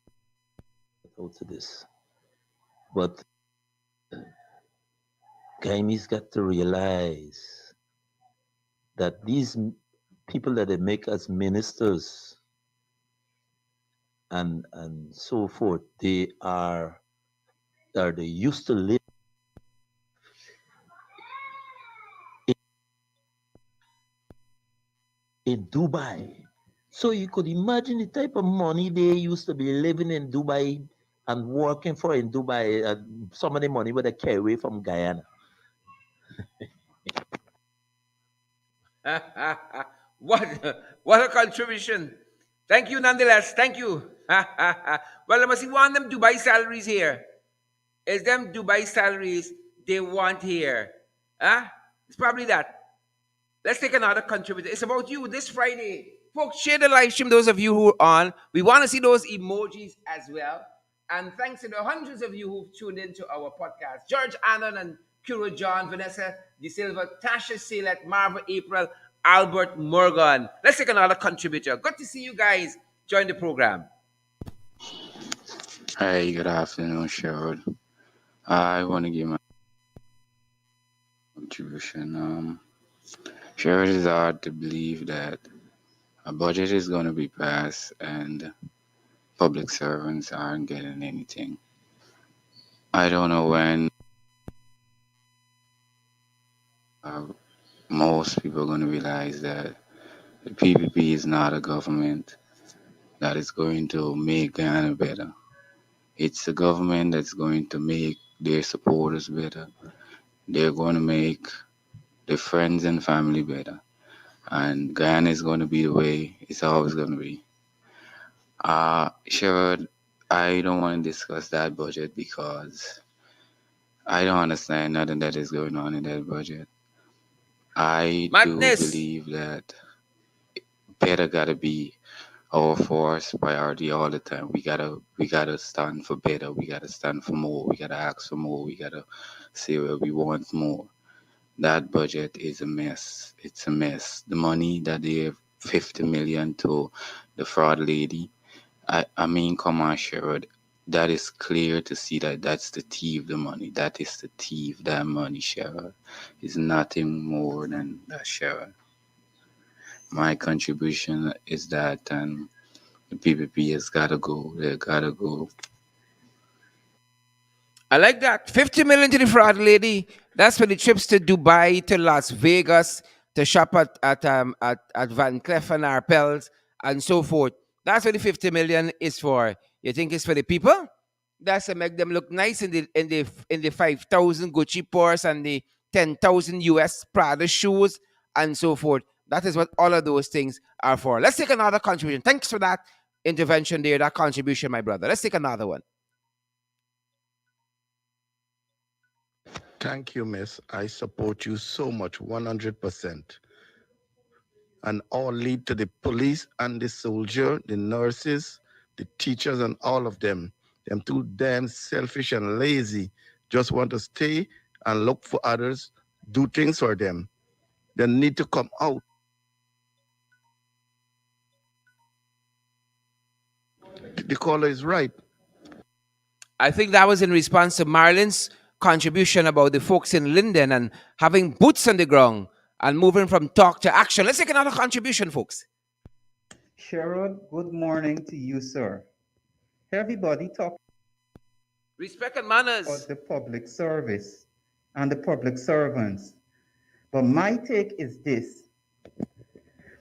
get out of this, but Guyanese got to realize that these people that they make as ministers and so forth, they used to live in Dubai. So you could imagine the type of money they used to be living in Dubai and working for in Dubai, some of the money what they carry away from Guyana. What a contribution. Thank you nonetheless. Thank you. Well, I must see one of them Dubai salaries here. Is them Dubai salaries they want here. Huh? It's probably that. Let's take another contributor. It's about you this Friday. Folks, share the live stream, those of you who are on. We want to see those emojis as well. And thanks to the hundreds of you who've tuned into our podcast. George Annan and Kuro John, Vanessa De Silva, Tasha Selet, Marva April, Albert Morgan. Let's take another contributor. Good to see you guys join the program. Hey, good afternoon, Sherrod. I want to give my contribution. Sherrod, it's hard to believe that a budget is going to be passed and public servants aren't getting anything. I don't know when most people are going to realize that the PPP is not a government that is going to make Ghana better. It's a government that's going to make their supporters better. They're going to make their friends and family better. And Guyana is going to be the way it's always going to be. Sherrod, I don't want to discuss that budget because I don't understand nothing that is going on in that budget. I do Madness. believe that better gotta be our first priority all the time. We gotta stand for better. We gotta stand for more. We gotta ask for more. We gotta say where we want more. That budget is a mess. It's a mess. The money that they have 50 million to the fraud lady. I mean, come on, Sherrod. That is clear to see that that's the thief, the money. That is the thief, that money, Sherrod. Is nothing more than that, Sherrod. My contribution is that the PPP has gotta go. They gotta go. I like that. 50 million to the fraud lady. That's for the trips to Dubai, to Las Vegas, to shop at Van Cleef and Arpels and so forth. That's what the 50 million is for. You think it's for the people? That's to make them look nice in the 5,000 Gucci purse and the 10,000 US Prada shoes and so forth. That is what all of those things are for. Let's take another contribution. Thanks for that intervention there, that contribution, my brother. Let's take another one. Thank you, miss. I support you so much, 100%. And all lead to the police and the soldier, the nurses, the teachers, and all of them. Them too damn selfish and lazy. Just want to stay and look for others, do things for them. They need to come out. The caller is right. I think that was in response to Marlin's contribution about the folks in Linden and having boots on the ground and moving from talk to action. Let's take another contribution, folks. Sherrod, good morning to you, sir. Everybody talk Respect and manners. about the public service and the public servants. But my take is this.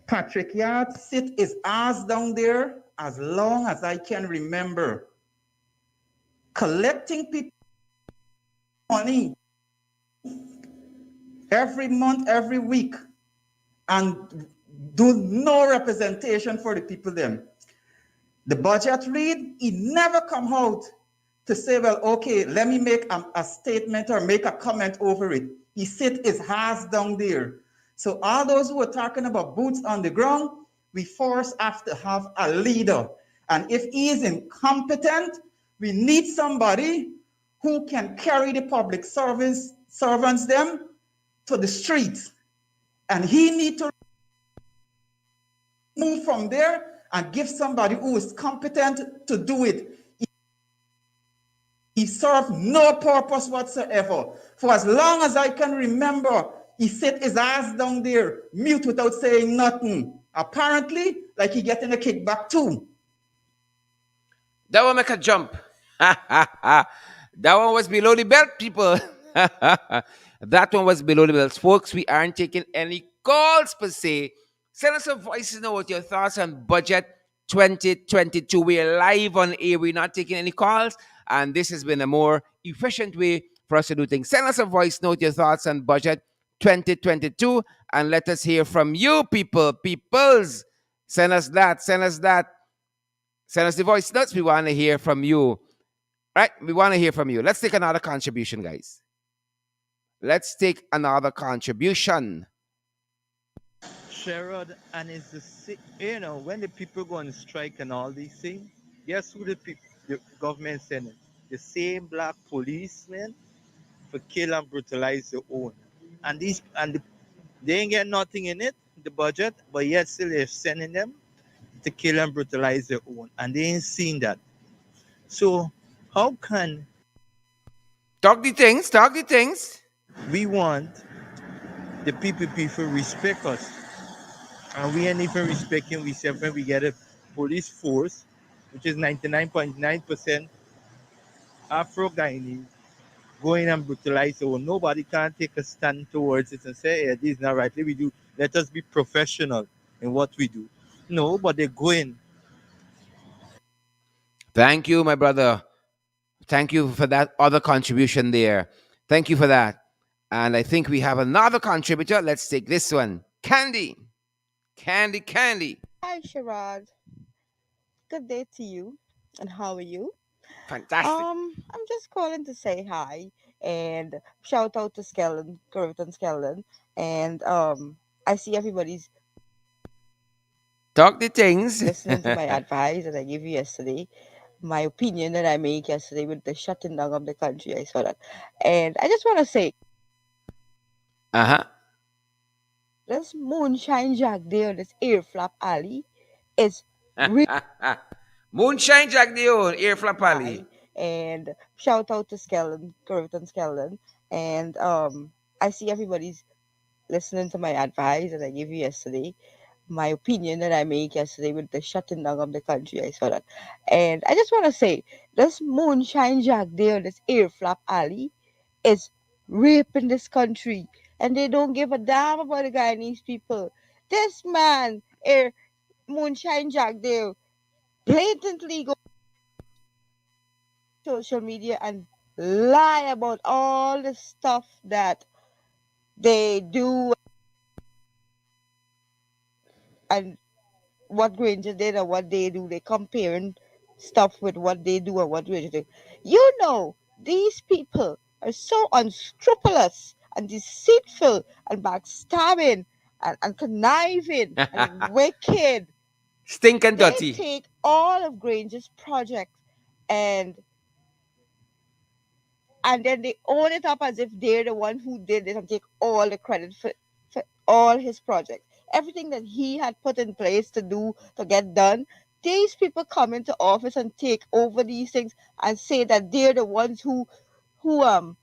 Patrick Yard sit his ass down there as long as I can remember, collecting people money every month, every week, and do no representation for the people them. The budget read, he never come out to say, well, okay, let me make a statement or make a comment over it. He sit his ass down there. So all those who are talking about boots on the ground, we force have to have a leader. And if he is incompetent, we need somebody who can carry the public servants them to the streets. And he need to move from there and give somebody who is competent to do it. He served no purpose whatsoever. For as long as I can remember, He sit his ass down there, mute without saying nothing. Apparently, like he getting a kickback too. That one make a jump. That one was below the belt, people. That one was below the belt. Folks, we aren't taking any calls per se. Send us a voice note with your thoughts on budget 2022. We're live on air. We're not taking any calls. And this has been a more efficient way for us to do things. Send us a voice note, your thoughts on budget 2022. And let us hear from you, people. Peoples. Send us that. Send us that. Send us the voice notes. We want to hear from you. Right? We want to hear from you. Let's take another contribution, guys. Let's take another contribution. Sherrod, and it's when the people go on strike and all these things, guess who the government sending? The same black policemen for kill and brutalize their own. And they ain't get nothing in it, the budget, but yet still they're sending them to kill and brutalize their own. And they ain't seen that. So how can Talk the things, talk the things. we want the PPP to respect us? And we ain't even respecting ourselves when we get a police force, which is 99.9% Afro-Guyanese, going and brutalize. So nobody can take a stand towards it and say, hey, this is not right. Let us be professional in what we do. No, but they're going. Thank you, my brother. Thank you for that other contribution there. Thank you for that. And I think we have another contributor. Let's take this one. Candy. Candy, Candy. Hi, Sherrod. Good day to you. And how are you? Fantastic. I'm just calling to say hi and shout out to Skellen, Kurt and Skellen. And I see everybody's Talk the things. listening to my advice that I gave you yesterday. My opinion that I made yesterday with the shutting down of the country. I saw that. And I just want to say, Uh-huh. this moonshine jack there, this air flap alley, is really Moonshine Jack Dion, Ear Flap high. Ali. And shout out to Skellen, Kurt and Skellen. And I see everybody's listening to my advice that I gave you yesterday, my opinion that I made yesterday with the shutting down of the country. I saw that. And I just want to say, this moonshine jack there, this air flap alley, is raping this country. And they don't give a damn about the Guyanese people. This man, air moonshine jack there, blatantly go social media and lie about all the stuff that they do and what Granger did and what they do. They comparing stuff with what they do and what Granger did. You know, these people are so unscrupulous and deceitful and backstabbing and conniving and wicked. Stink and They dirty. take all of Granger's projects and then they own it up as if they're the one who did it and take all the credit for all his projects. Everything that he had put in place to get done, these people come into office and take over these things and say that they're the ones who um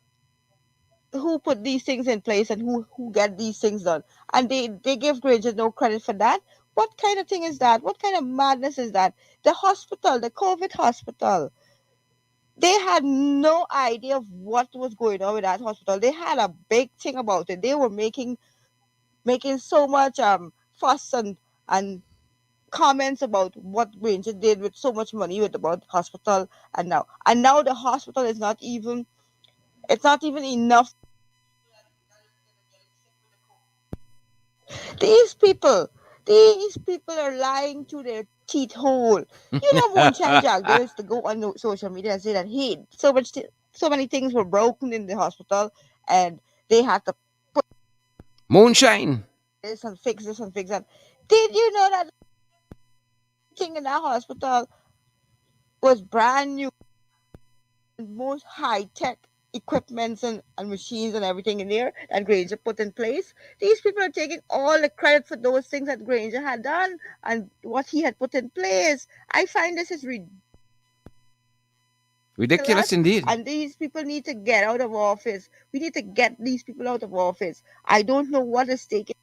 who put these things in place and who get these things done. And they give Granger no credit for that. What kind of thing is that? What kind of madness is that? The hospital, the COVID hospital, they had no idea of what was going on with that hospital. They had a big thing about it. They were making so much fuss and comments about what Granger did with so much money with about the hospital and now the hospital is not even it's not even enough. These people these people are lying to their teeth hole. You know, Moonshine Jack, they used to go on social media and say that hey, so many things were broken in the hospital and they had to Moonshine. this and fix this and fix that. Did you know that thing in that hospital was brand new, most high tech equipments and machines and everything in there that Granger put in place? These people are taking all the credit for those things that Granger had done and what he had put in place. I find this is Ridiculous indeed. and these people need to get out of office. We need to get these people out of office. I don't know what is taking.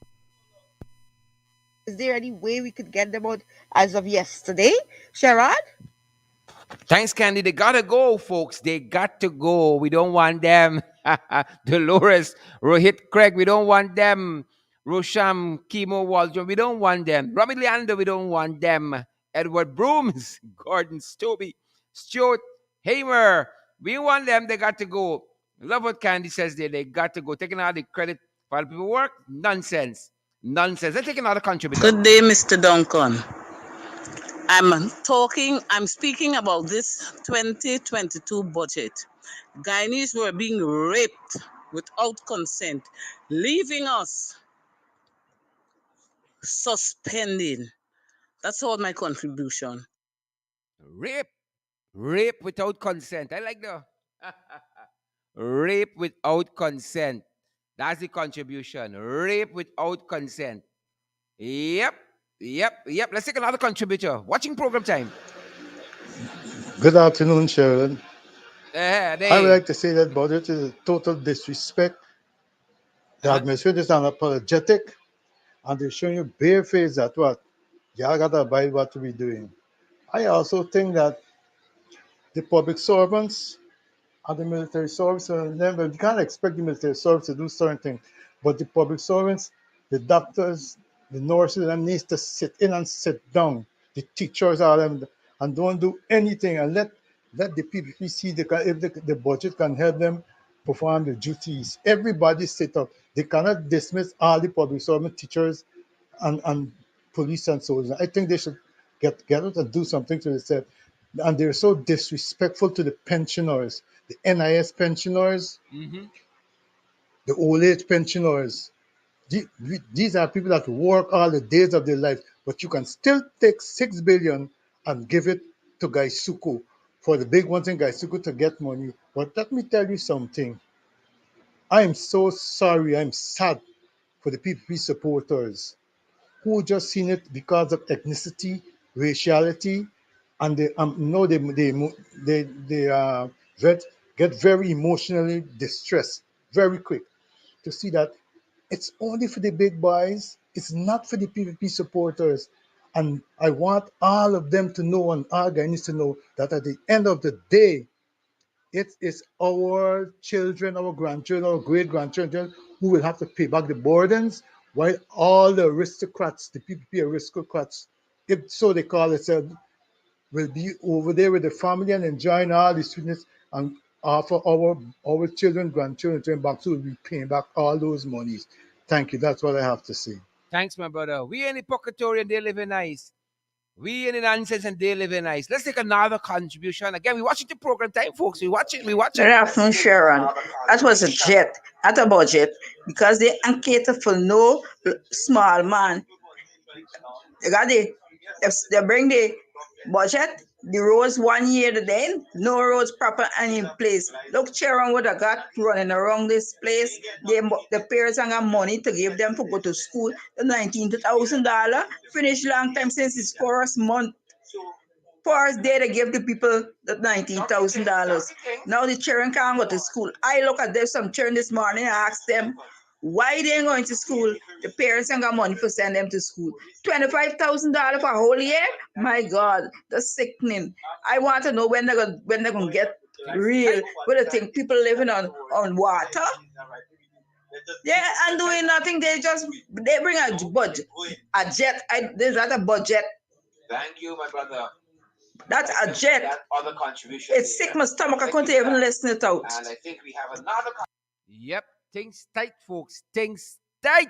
Is there any way we could get them out as of yesterday, Sherrod? Thanks, Candy. They gotta go, folks. They got to go. We don't want them. Dolores, Rohit, Craig. We don't want them. Rosham, Chemo, Waldron. We don't want them. Robbie Leander. We don't want them. Edward Brooms, Gordon, Stobie, Stuart, Hamer. We want them. They got to go. Love what Candy says there. They got to go. Taking out the credit for the people work. Nonsense. Nonsense. Let's take another contributor. Good day, Mr. Duncan. I'm speaking about this 2022 budget. Guyanese were being raped without consent, leaving us suspending. That's all my contribution. Rape. Rape without consent. I like the rape without consent. That's the contribution. Rape without consent. Yep. Yep. Let's take another contributor. Watching program time. Good afternoon, Sharon. I would They. like to say that budget is a total disrespect. The Uh-huh. administration is unapologetic and they're showing you barefaced that what y'all gotta abide what we're doing. I also think that the public servants and the military service never you can't expect the military service to do certain things. But the public servants, the doctors, the nurses, them needs to sit in and sit down. The teachers all them and don't do anything and let the people see if the budget can help them perform the duties. Everybody sit up. They cannot dismiss all the public servant teachers and police and soldiers. I think they should get out and do something to themselves. And they're so disrespectful to the pensioners, the NIS pensioners, Mm-hmm. the old age pensioners. These are people that work all the days of their life, but you can still take 6 billion and give it to Gaisuku for the big ones in Gaisuku to get money. But let me tell you something. I'm so sorry. I'm sad for the PPP supporters who just seen it because of ethnicity, raciality, and they know they get, get very emotionally distressed very quick to see that it's only for the big boys. It's not for the PvP supporters. And I want all of them to know and all guys to know that at the end of the day, it is our children, our grandchildren, our great grandchildren who will have to pay back the burdens, while all the aristocrats, the PPP aristocrats, if so they call it, will be over there with the family and enjoying all the sweetness and offer our children, grandchildren, back to will be paying back all those monies. Thank you. That's what I have to say. Thanks, my brother. We in the Pocatory and they live in nice. We in the nonsense and they live in nice. Let's take another contribution. Again, we watching the program time, folks. We watch it. We watch Good it. afternoon, Sharon. That was a jet, at a budget, because they ain't cater for no small man. They got if they bring the budget, the roads 1 year to then, no roads proper and in place. Look, Sharon would have got running around this place. The parents ain't got money to give them to go to school. The $19,000 finished long time since its first month. First day they give the people the $19,000. Now the children can't go to school. I look at them, some children this morning, and ask them why they ain't going to school. The parents ain't got money for send them to school. $25,000 for a whole year? My God, that's sickening. I want to know when they're gonna get Things real. tight. What do you think people living on water? Yeah, and doing nothing. They bring a jet. There's not a budget. Thank you, my brother. That's a jet. That other contribution. It sick my stomach. I couldn't even listen it out. And I think we have another. Yep. Things tight, folks. Things tight.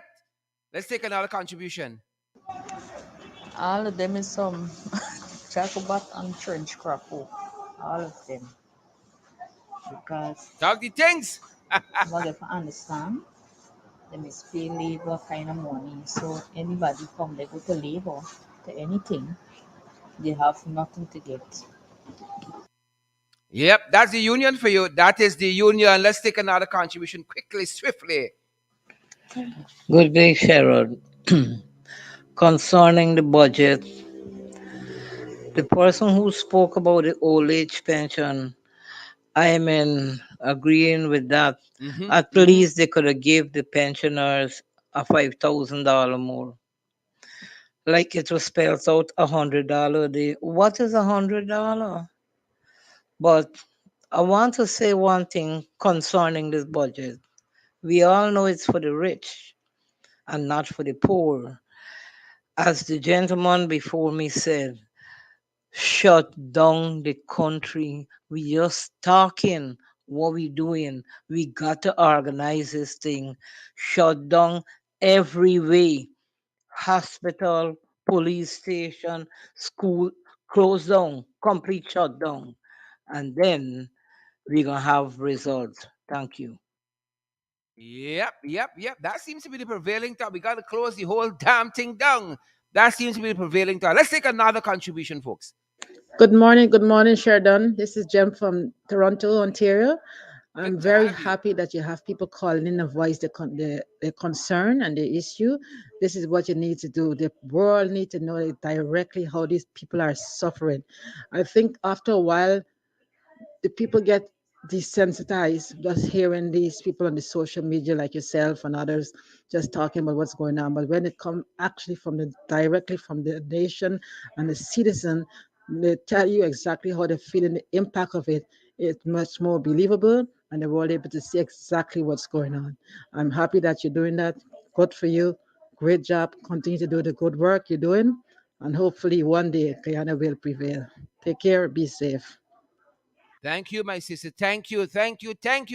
Let's take another contribution. All of them is some Jacobot and Trench Crapo. All of them. Because Talk the things. what if I understand, them is pay labor kind of money. So anybody come they go to labor to anything, they have nothing to get. Yep, that's the union for you. That is the union. Let's take another contribution quickly, swiftly. Good day, Sharon. Concerning the budget, the person who spoke about the old age pension, I'm in agreeing with that. Mm-hmm. At Mm-hmm. least they could have gave the pensioners a $5,000 more. Like it was spelled out $100 a day. What is $100? But I want to say one thing concerning this budget. We all know it's for the rich and not for the poor. As the gentleman before me said, shut down the country. We just talking what we doing. We got to organize this thing. Shut down every way. Hospital, police station, school, close down, complete shutdown. And then we're gonna have results. Thank you. Yep. That seems to be the prevailing thought. We got to close the whole damn thing down. That seems to be the prevailing thought. Let's take another contribution, folks. Good morning, Sheridan. This is Jem from Toronto, Ontario. I'm Good to very have you. happy that you have people calling in and voice the concern and the issue. This is what you need to do. The world need to know directly how these people are suffering. I think after a while, the people get desensitized just hearing these people on the social media like yourself and others just talking about what's going on. But when it comes actually from the directly from the nation and the citizen, they tell you exactly how they feel and the impact of it. It's much more believable and they're all able to see exactly what's going on. I'm happy that you're doing that. Good for you. Great job. Continue to do the good work you're doing. And hopefully one day Guyana will prevail. Take care. Be safe. Thank you, my sister. Thank you.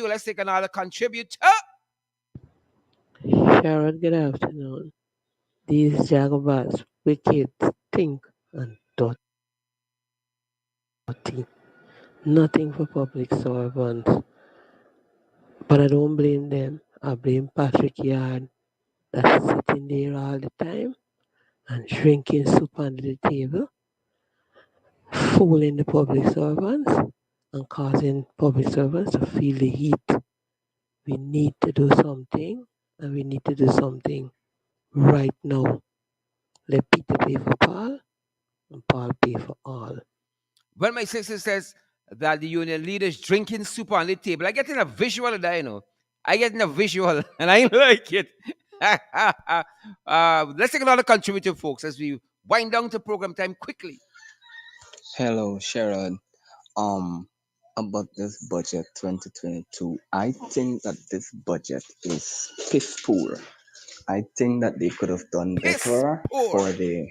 Let's take another contributor. Sharon, good afternoon. These Jagabas, wicked, think and dirty. Nothing for public servants. But I don't blame them. I blame Patrick Yard that's sitting there all the time and drinking soup under the table, fooling the public servants and causing public servants to feel the heat. We need to do something and we need to do something right now. Let Peter pay for Paul and Paul pay for all. Well, my sister says that the union leaders drinking soup on the table. I get in a visual of that, I get in a visual, and I like it. Let's take another contributor, folks, as we wind down to program time quickly. Hello, Sharon. Um, about this budget 2022, I think that this budget is piss poor. I think that they could have done Piss better poor. for the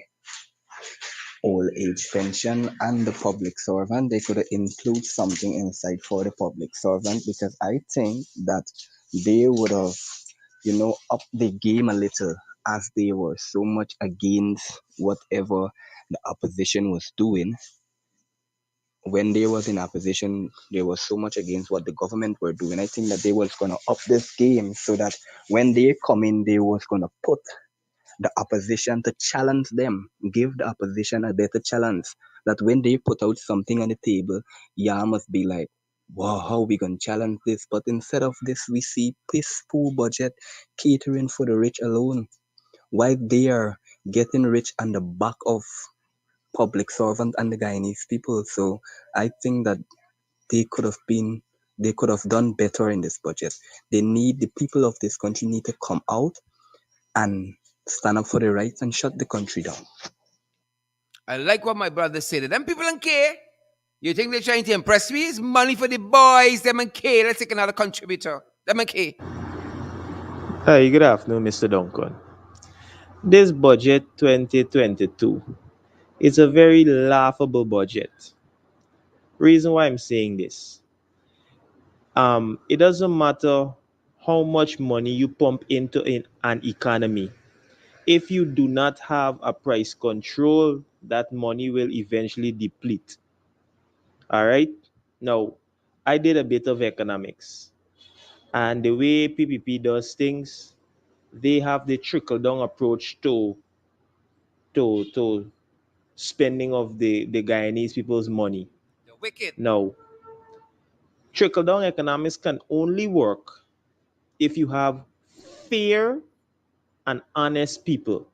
old age pension and the public servant. They could have include something inside for the public servant because I think that they would have, up the game a little as they were so much against whatever the opposition was doing. When they was in opposition, they was so much against what the government were doing. I think that they was gonna up this game so that when they come in, they was gonna put the opposition to challenge them, give the opposition a better challenge. That when they put out something on the table, yeah, must be like, wow, how we gonna challenge this? But instead of this, we see peaceful budget catering for the rich alone. Why they are getting rich on the back of public servant and the Guyanese people. So I think that they could have been they could have done better in this budget. The people of this country need to come out and stand up for their rights and shut the country down. I like what my brother said. Them people don't care. You think they're trying to impress me? It's money for the boys. Them and care. Let's take another contributor. Them and care. Hi, good afternoon, Mr. Duncan. This budget 2022 is a very laughable budget. Reason why I'm saying this, it doesn't matter how much money you pump into an economy. If you do not have a price control, that money will eventually deplete. All right. Now, I did a bit of economics, and the way PPP does things, they have the trickle down approach to spending of the Guyanese people's money. The wicked. Now, trickle down economics can only work if you have fair and honest people.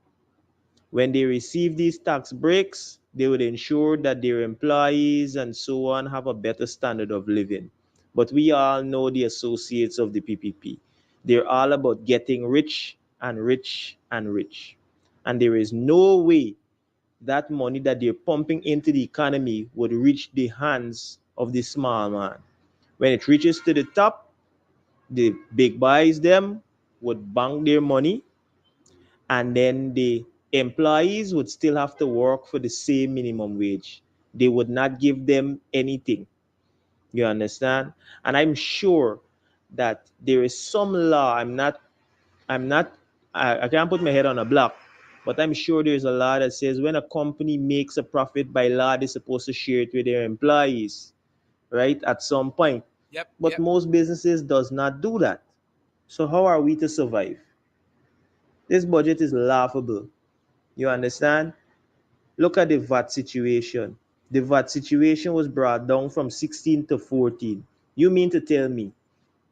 When they receive these tax breaks, they would ensure that their employees and so on have a better standard of living. But we all know the associates of the PPP. They're all about getting rich and rich and rich. And there is no way that money that they're pumping into the economy would reach the hands of the small man. When it reaches to the top, the big boys them would bank their money, and then the employees would still have to work for the same minimum wage. They would not give them anything. You understand? And I'm sure that there is some law. I can't put my head on a block, but I'm sure there's a law that says when a company makes a profit, by law, they're supposed to share it with their employees, right? At some point. Yep, But yep. most businesses does not do that. So how are we to survive? This budget is laughable. You understand? Look at the VAT situation. The VAT situation was brought down from 16 to 14. You mean to tell me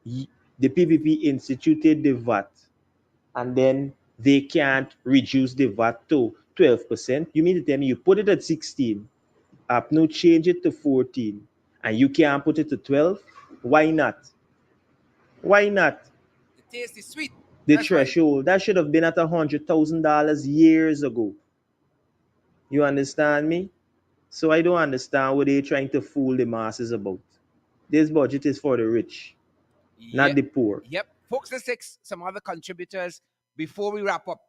the PPP instituted the VAT and then they can't reduce the VAT to 12%? You mean to tell me you put it at 16, no change it to 14, and you can't put it to 12? Why not? Why not? The taste is sweet. The That's right. threshold that should have been at $100,000 years ago. You understand me? So I don't understand what they're trying to fool the masses about. This budget is for the rich, not Yep, the poor. yep. Folks, let's take some other contributors before we wrap up.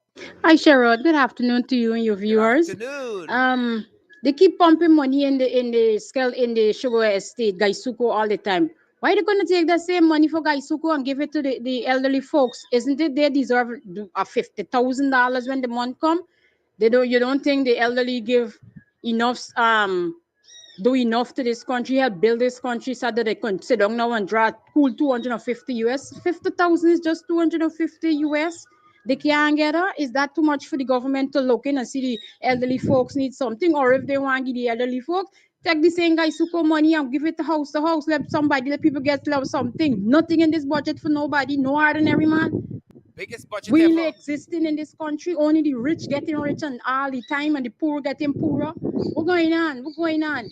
Hi, Sherrod. Good afternoon to you and your Good viewers. afternoon. Um, they keep pumping money in the sugar estate, Gaisuko, all the time. Why they gonna take the same money for Gaisuko and give it to the elderly folks? Isn't it they deserve $50,000 when the month come? They don't. You don't think the elderly give enough do enough to this country, help build this country so that they can sit down now and draw cool 250 US. 50,000 is just 250 US. They can't get her. Is that too much for the government to look in and see the elderly folks need something? Or if they want to give the elderly folks, take the same guy suko money and give it to house to house. Let somebody, let people get love something. Nothing in this budget for nobody, no ordinary man Biggest budget really ever. existing in this country. Only the rich getting rich and all the time, and the poor getting poorer. What's going on? What's going on?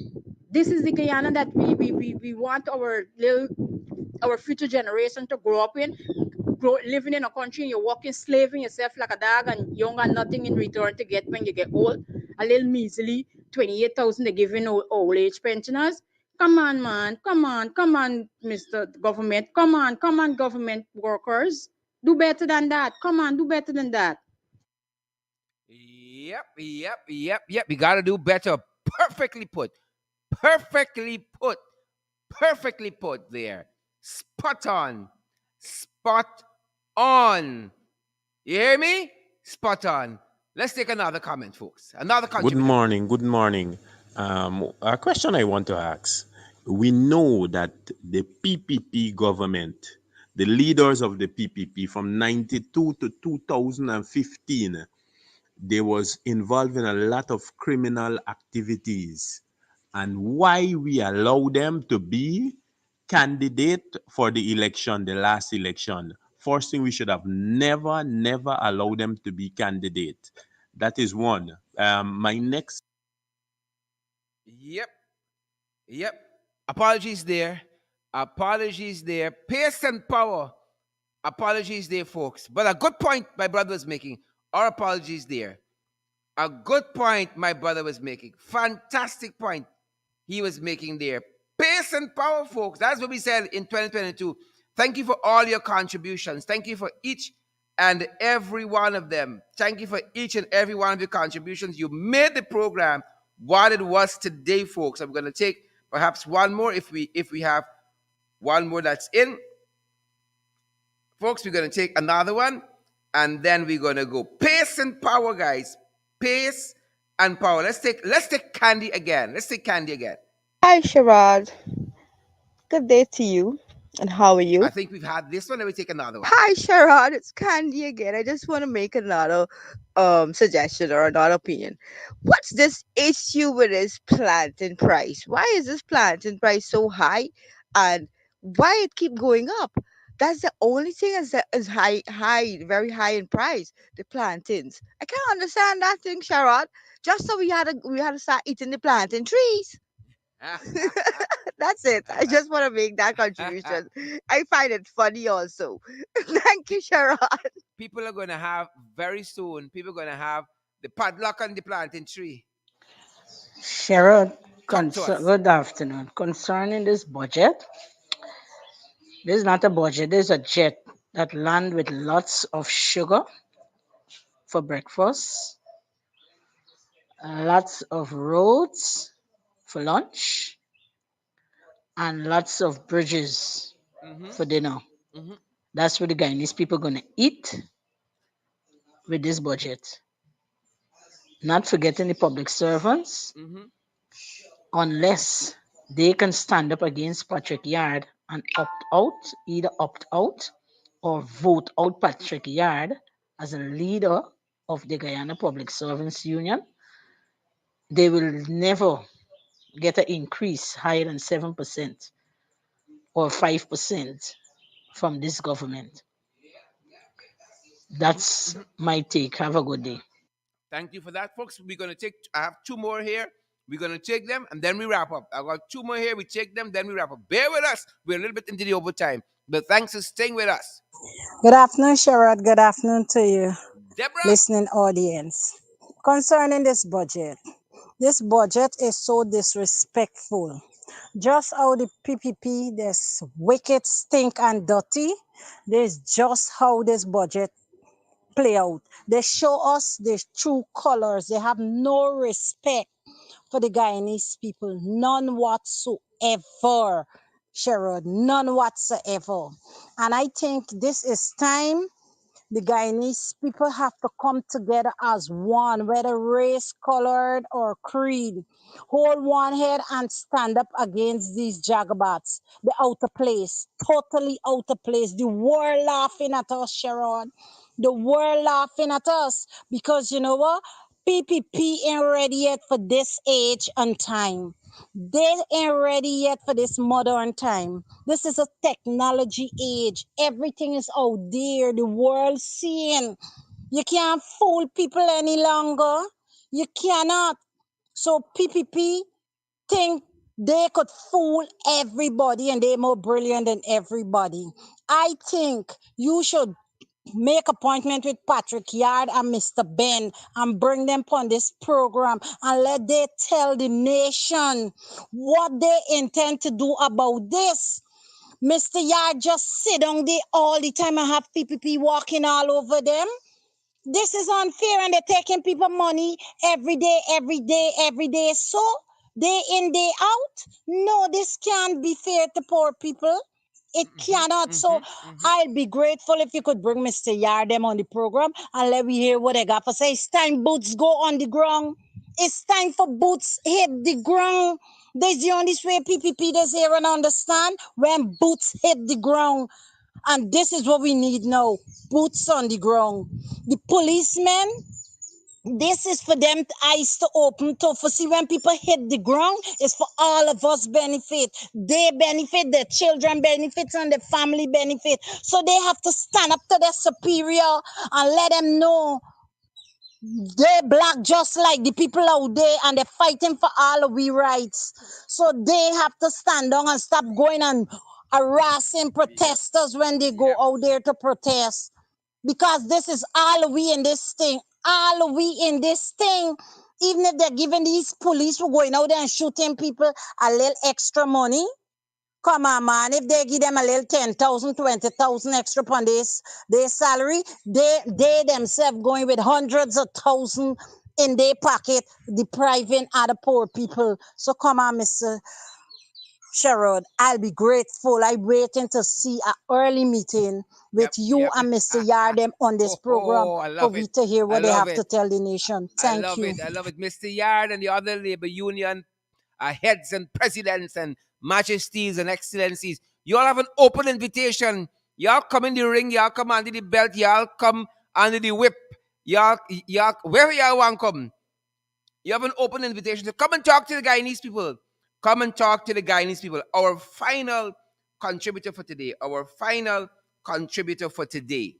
This is the Guyana that we want our future generation to grow up in. Living in a country, you're working, slaving yourself like a dog, and you don't got nothing in return to get when you get old. A little measly 28,000 they're giving old age pensioners. Come on, man. Come on, Mr. Government. Come on, government workers. Do better than that. Come on, do better than that. Yep, yep, yep, yep. We got to do better. Perfectly put. Perfectly put. Perfectly put there. Spot on. Spot on. You hear me? Spot on. Let's take another comment, folks. Another Good contributor. morning. Good morning. A question I want to ask. We know that the PPP government, the leaders of the PPP from 92 to 2015, they was involved in a lot of criminal activities. And why we allow them to be candidate for the election, the last election? First thing, we should have never allowed them to be candidate. That is one. My next Yep, yep. Apologies there. Apologies there. Pace and power. Apologies there, folks. But a good point my brother was making. Our apologies there. A good point my brother was making. Fantastic point he was making there. Pace and power, folks. That's what we said in 2022. Thank you for all your contributions. Thank you for each and every one of them. Thank you for each and every one of your contributions. You made the program what it was today, folks. I'm going to take perhaps one more if we have one more that's in. Folks, we're going to take another one and then we're going to go pace and power, guys. Pace and power. Let's take Candy again. Let's take Candy again. Hi, Sharad. Good day to you. And how are I you? think we've had this one, and we take another one. Hi, Sharad. It's Candy again. I just want to make another suggestion or another opinion. What's this issue with this plantain price? Why is this plantain price so high, and why it keep going up? That's the only thing is high, very high in price. The plantains. I can't understand that thing, Sharad. Just so we had to start eating the plantain trees. That's it. I just want to make that contribution. I find it funny also. Thank you, Sharon. People are going to have very soon. People are going to have the padlock on the planting tree. Sharon, Talk to us. good afternoon. Concerning this budget, this is not a budget, this is a jet that land with lots of sugar for breakfast, lots of roads for lunch, and lots of bridges Mm-hmm. for dinner. Mm-hmm. That's what the Guyanese people gonna eat with this budget. Not forgetting the public servants, Mm-hmm. unless they can stand up against Patrick Yard and opt out, either opt out or vote out Patrick Yard as a leader of the Guyana Public Servants Union, they will never get an increase higher than 7% or 5% from this government. Mm-hmm. That's Mm-hmm. my take. Have a good day. Thank you for that, folks. We're gonna take. I have two more here. We're gonna take them and then we wrap up. I got two more here. We take them, then we wrap up. Bear with us. We're a little bit into the overtime, but thanks for staying with us, Good afternoon, Sherrod. Good afternoon to you, Deborah. listening audience. Concerning this budget is so disrespectful. Just how the PPP, this wicked, stink, and dirty, this just how this budget play out. They show us the true colors. They have no respect for the Guyanese people, none whatsoever. Sherrod, none whatsoever. And I think this is time the Guyanese people have to come together as one, whether race, colored, or creed. Hold one head and stand up against these jagabats. The out of place, totally out of place. The world laughing at us, Sharon. The world laughing at us because you know what? PPP ain't ready yet for this age and time. They ain't ready yet for this modern time. This is a technology age. Everything is out there. The world seeing. You can't fool people any longer. You cannot. So PPP think they could fool everybody and they're more brilliant than everybody. I think you should make appointment with Patrick Yard and Mr. Ben and bring them on this program and let they tell the nation what they intend to do about this. Mr. Yard just sit down there all the time and have PPP walking all over them. This is unfair and they're taking people money every day, every day, every day. So day in, day out. No, this can't be fair to poor people. It Mm-hmm. cannot. So Mm-hmm. Mm-hmm. I'll be grateful if you could bring Mr. Yardem on the program and let me hear what they got to say. It's time boots go on the ground. It's time for boots hit the ground. That's the only way PPP does here and understand when boots hit the ground. And this is what we need now. Boots on the ground. The policemen, this is for them eyes to open to for see when people hit the ground, it's for all of us benefit. They benefit, their children benefit, and the family benefit. So they have to stand up to their superior and let them know they black just like the people out there and they're fighting for all of we rights. So they have to stand down and stop going and harassing Yep. protesters when they go Yep. out there to protest. Because this is all we in this thing. All we in this thing. Even if they're giving these police for going out there and shooting people a little extra money. Come on, man. If they give them a little 10,000, 20,000 extra on their salary, they themselves going with hundreds of thousands in their pocket, depriving other poor people. So come on, Mr. Sherrod, I'll be grateful. I'm waiting to see an early meeting with Yep. you Yep. and Mr. Yardem on this program Oh, I for love we it. to hear I what they love have to it. tell the nation. I Thank love you. it. I love it. Mr. Yard and the other labor union heads and presidents and majesties and excellencies. You all have an open invitation. Y'all come in the ring. Y'all come under the belt. Y'all come under the whip. Y'all, wherever y'all want come. You have an open invitation to come and talk to the Guyanese people. Come and talk to the Guyanese people. Our final contributor for today. Our final contributor for today.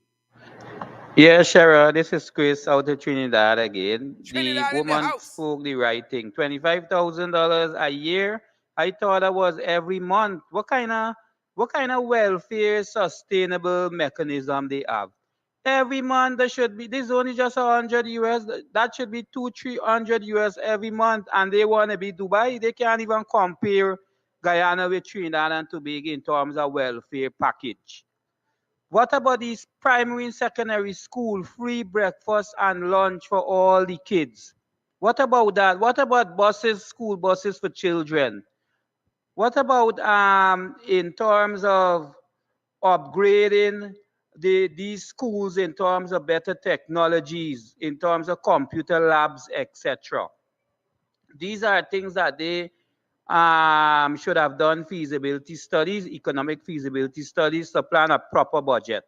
Yeah, Shara, this is Chris out of Trinidad again. The Trinidad in the woman house. spoke the right thing. $25,000 a year I thought that was every month. What kind of welfare sustainable mechanism they have? Every month there should be, this is only just 100 US. That should be 300 US every month, and they want to be Dubai. They can't even compare Guyana with Trinidad and Tobago in terms of welfare package. What about these primary and secondary school free breakfast and lunch for all the kids? What about that? What about buses, school buses for children? What about in terms of upgrading these schools in terms of better technologies, in terms of computer labs, etc.? These are things that they should have done feasibility studies, economic feasibility studies to plan a proper budget.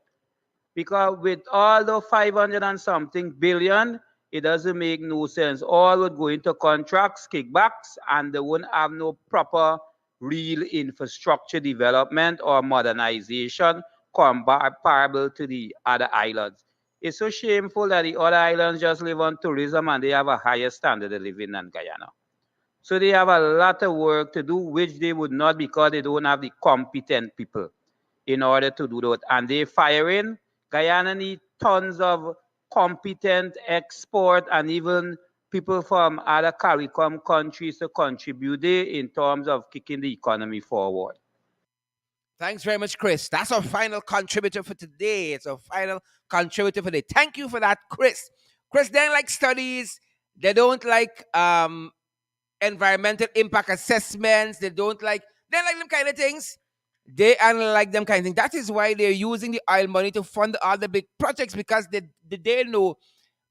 Because with all the 500 and something billion, it doesn't make no sense. All would go into contracts, kickbacks, and they won't have no proper real infrastructure development or modernization comparable to the other islands. It's so shameful that the other islands just live on tourism and they have a higher standard of living than Guyana. So they have a lot of work to do, which they would not because they don't have the competent people in order to do that. And they firing. Guyana need tons of competent export and even people from other CARICOM countries to contribute there in terms of kicking the economy forward. Thanks very much, Chris. That's our final contributor for today. It's our final contributor for today. Thank you for that, Chris. Chris, they don't like studies. They don't like environmental impact assessments. They don't like them kind of things. They unlike them kind of thing. That is why they're using the oil money to fund all the big projects because they know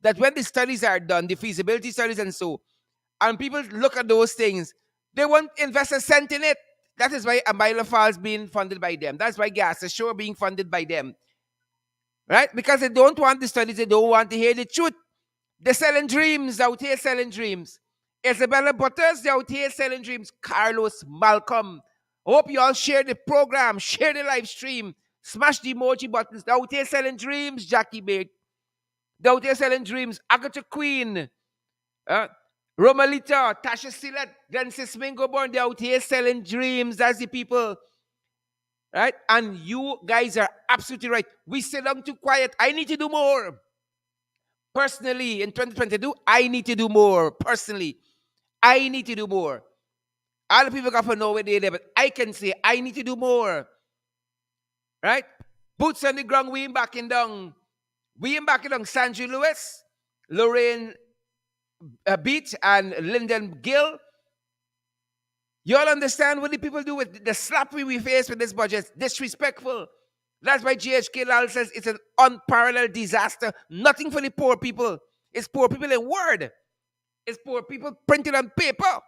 that when the studies are done, the feasibility studies and people look at those things, they won't invest a cent in it. That is why Amila Falls being funded by them. That's why Gas Ashore being funded by them. Right? Because they don't want the studies, they don't want to hear the truth. They're selling dreams out here, selling dreams. Isabella Butters, they're out here selling dreams. Carlos, Malcolm. Hope you all share the program, share the live stream, smash the emoji buttons. They're out here selling dreams, Jackie Bate. They're out here selling dreams. Agatha Queen, uh, Romalita, Tasha Silat, Glensis Mingo Born, they're out here selling dreams. That's the people. Right? And you guys are absolutely right. We sit down too quiet. I need to do more. Personally, in 2022, I need to do more. Personally, I need to do more. Other people got to know where they're there, but I can say I need to do more. Right? Boots on the ground, we ain't backing down. We ain't backing down. Sanju Lewis, Lorraine Beach, and Lyndon Gill. You all understand what the people do with the slap we face with this budget? Disrespectful. That's why GHK Lall says it's an unparalleled disaster. Nothing for the poor people. It's poor people in word. It's poor people printed on paper.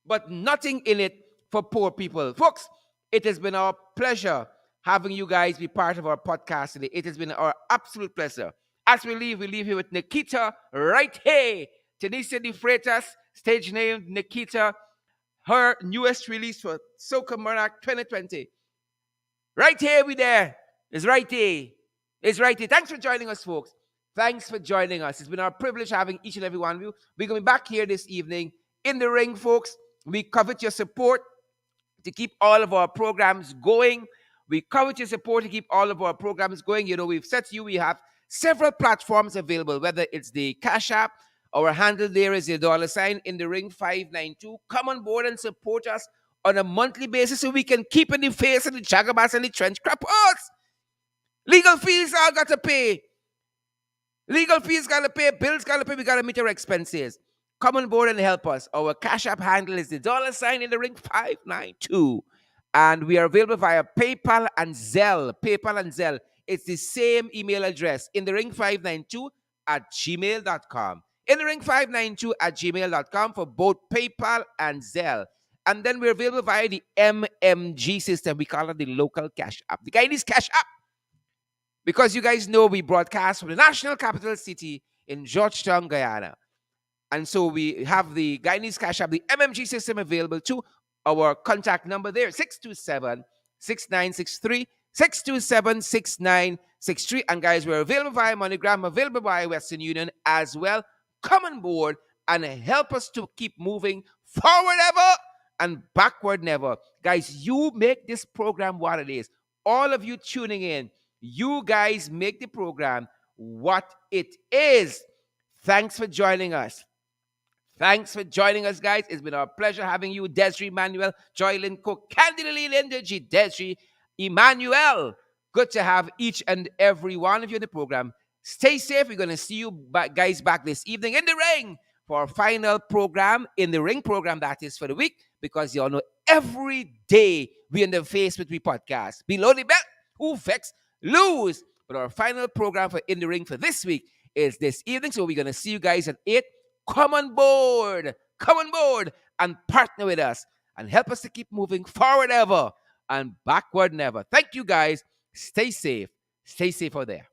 But nothing in it for poor people. Folks, it has been our pleasure having you guys be part of our podcast today. It has been our absolute pleasure. As we leave here with Nikita right here. Tanisha De Freitas, stage name Nikita, her newest release for Soca Monarch 2020. Right here, we there. It's right here. It's right here. Thanks for joining us, folks. Thanks for joining us. It's been our privilege having each and every one of you. We're going to be back here this evening in the ring, folks. We covet your support to keep all of our programs going. We covet your support to keep all of our programs going. You know, we've said to you, we have several platforms available, whether it's the Cash App, our handle there is the $ in the ring 592. Come on board and support us on a monthly basis so we can keep in the face of the jagabas and the trench crappers. Legal fees all got to pay. Legal fees got to pay. Bills got to pay. We got to meet our expenses. Come on board and help us. Our Cash App handle is the $ in the ring 592. And we are available via PayPal and Zelle. PayPal and Zelle. It's the same email address, in the ring 592 at gmail.com. In the ring 592 at gmail.com for both PayPal and Zelle. And then we're available via the MMG system. We call it the local Cash App. The guy needs Cash App. Because you guys know we broadcast from the national capital city in Georgetown, Guyana. And so we have the Guyanese Cash App, the MMG system available too. Our contact number there, 627-6963, 627-6963. And guys, we're available via MoneyGram, available via Western Union as well. Come on board and help us to keep moving forward ever and backward never. Guys, you make this program what it is. All of you tuning in, you guys make the program what it is. Thanks for joining us. Thanks for joining us, guys. It's been our pleasure having you, Desiree Manuel, Joylyn Cook, Candida Lee Lindergy, Desiree, Emmanuel. Good to have each and every one of you in the program. Stay safe. We're going to see you guys back this evening in the ring for our final program, in the ring program that is for the week, because you all know every day we in the face with we podcast. Below the belt, who vex, lose. But our final program for in the ring for this week is this evening. So we're going to see you guys at 8. Come on board and partner with us and help us to keep moving forward ever and backward never. Thank you guys. Stay safe out there.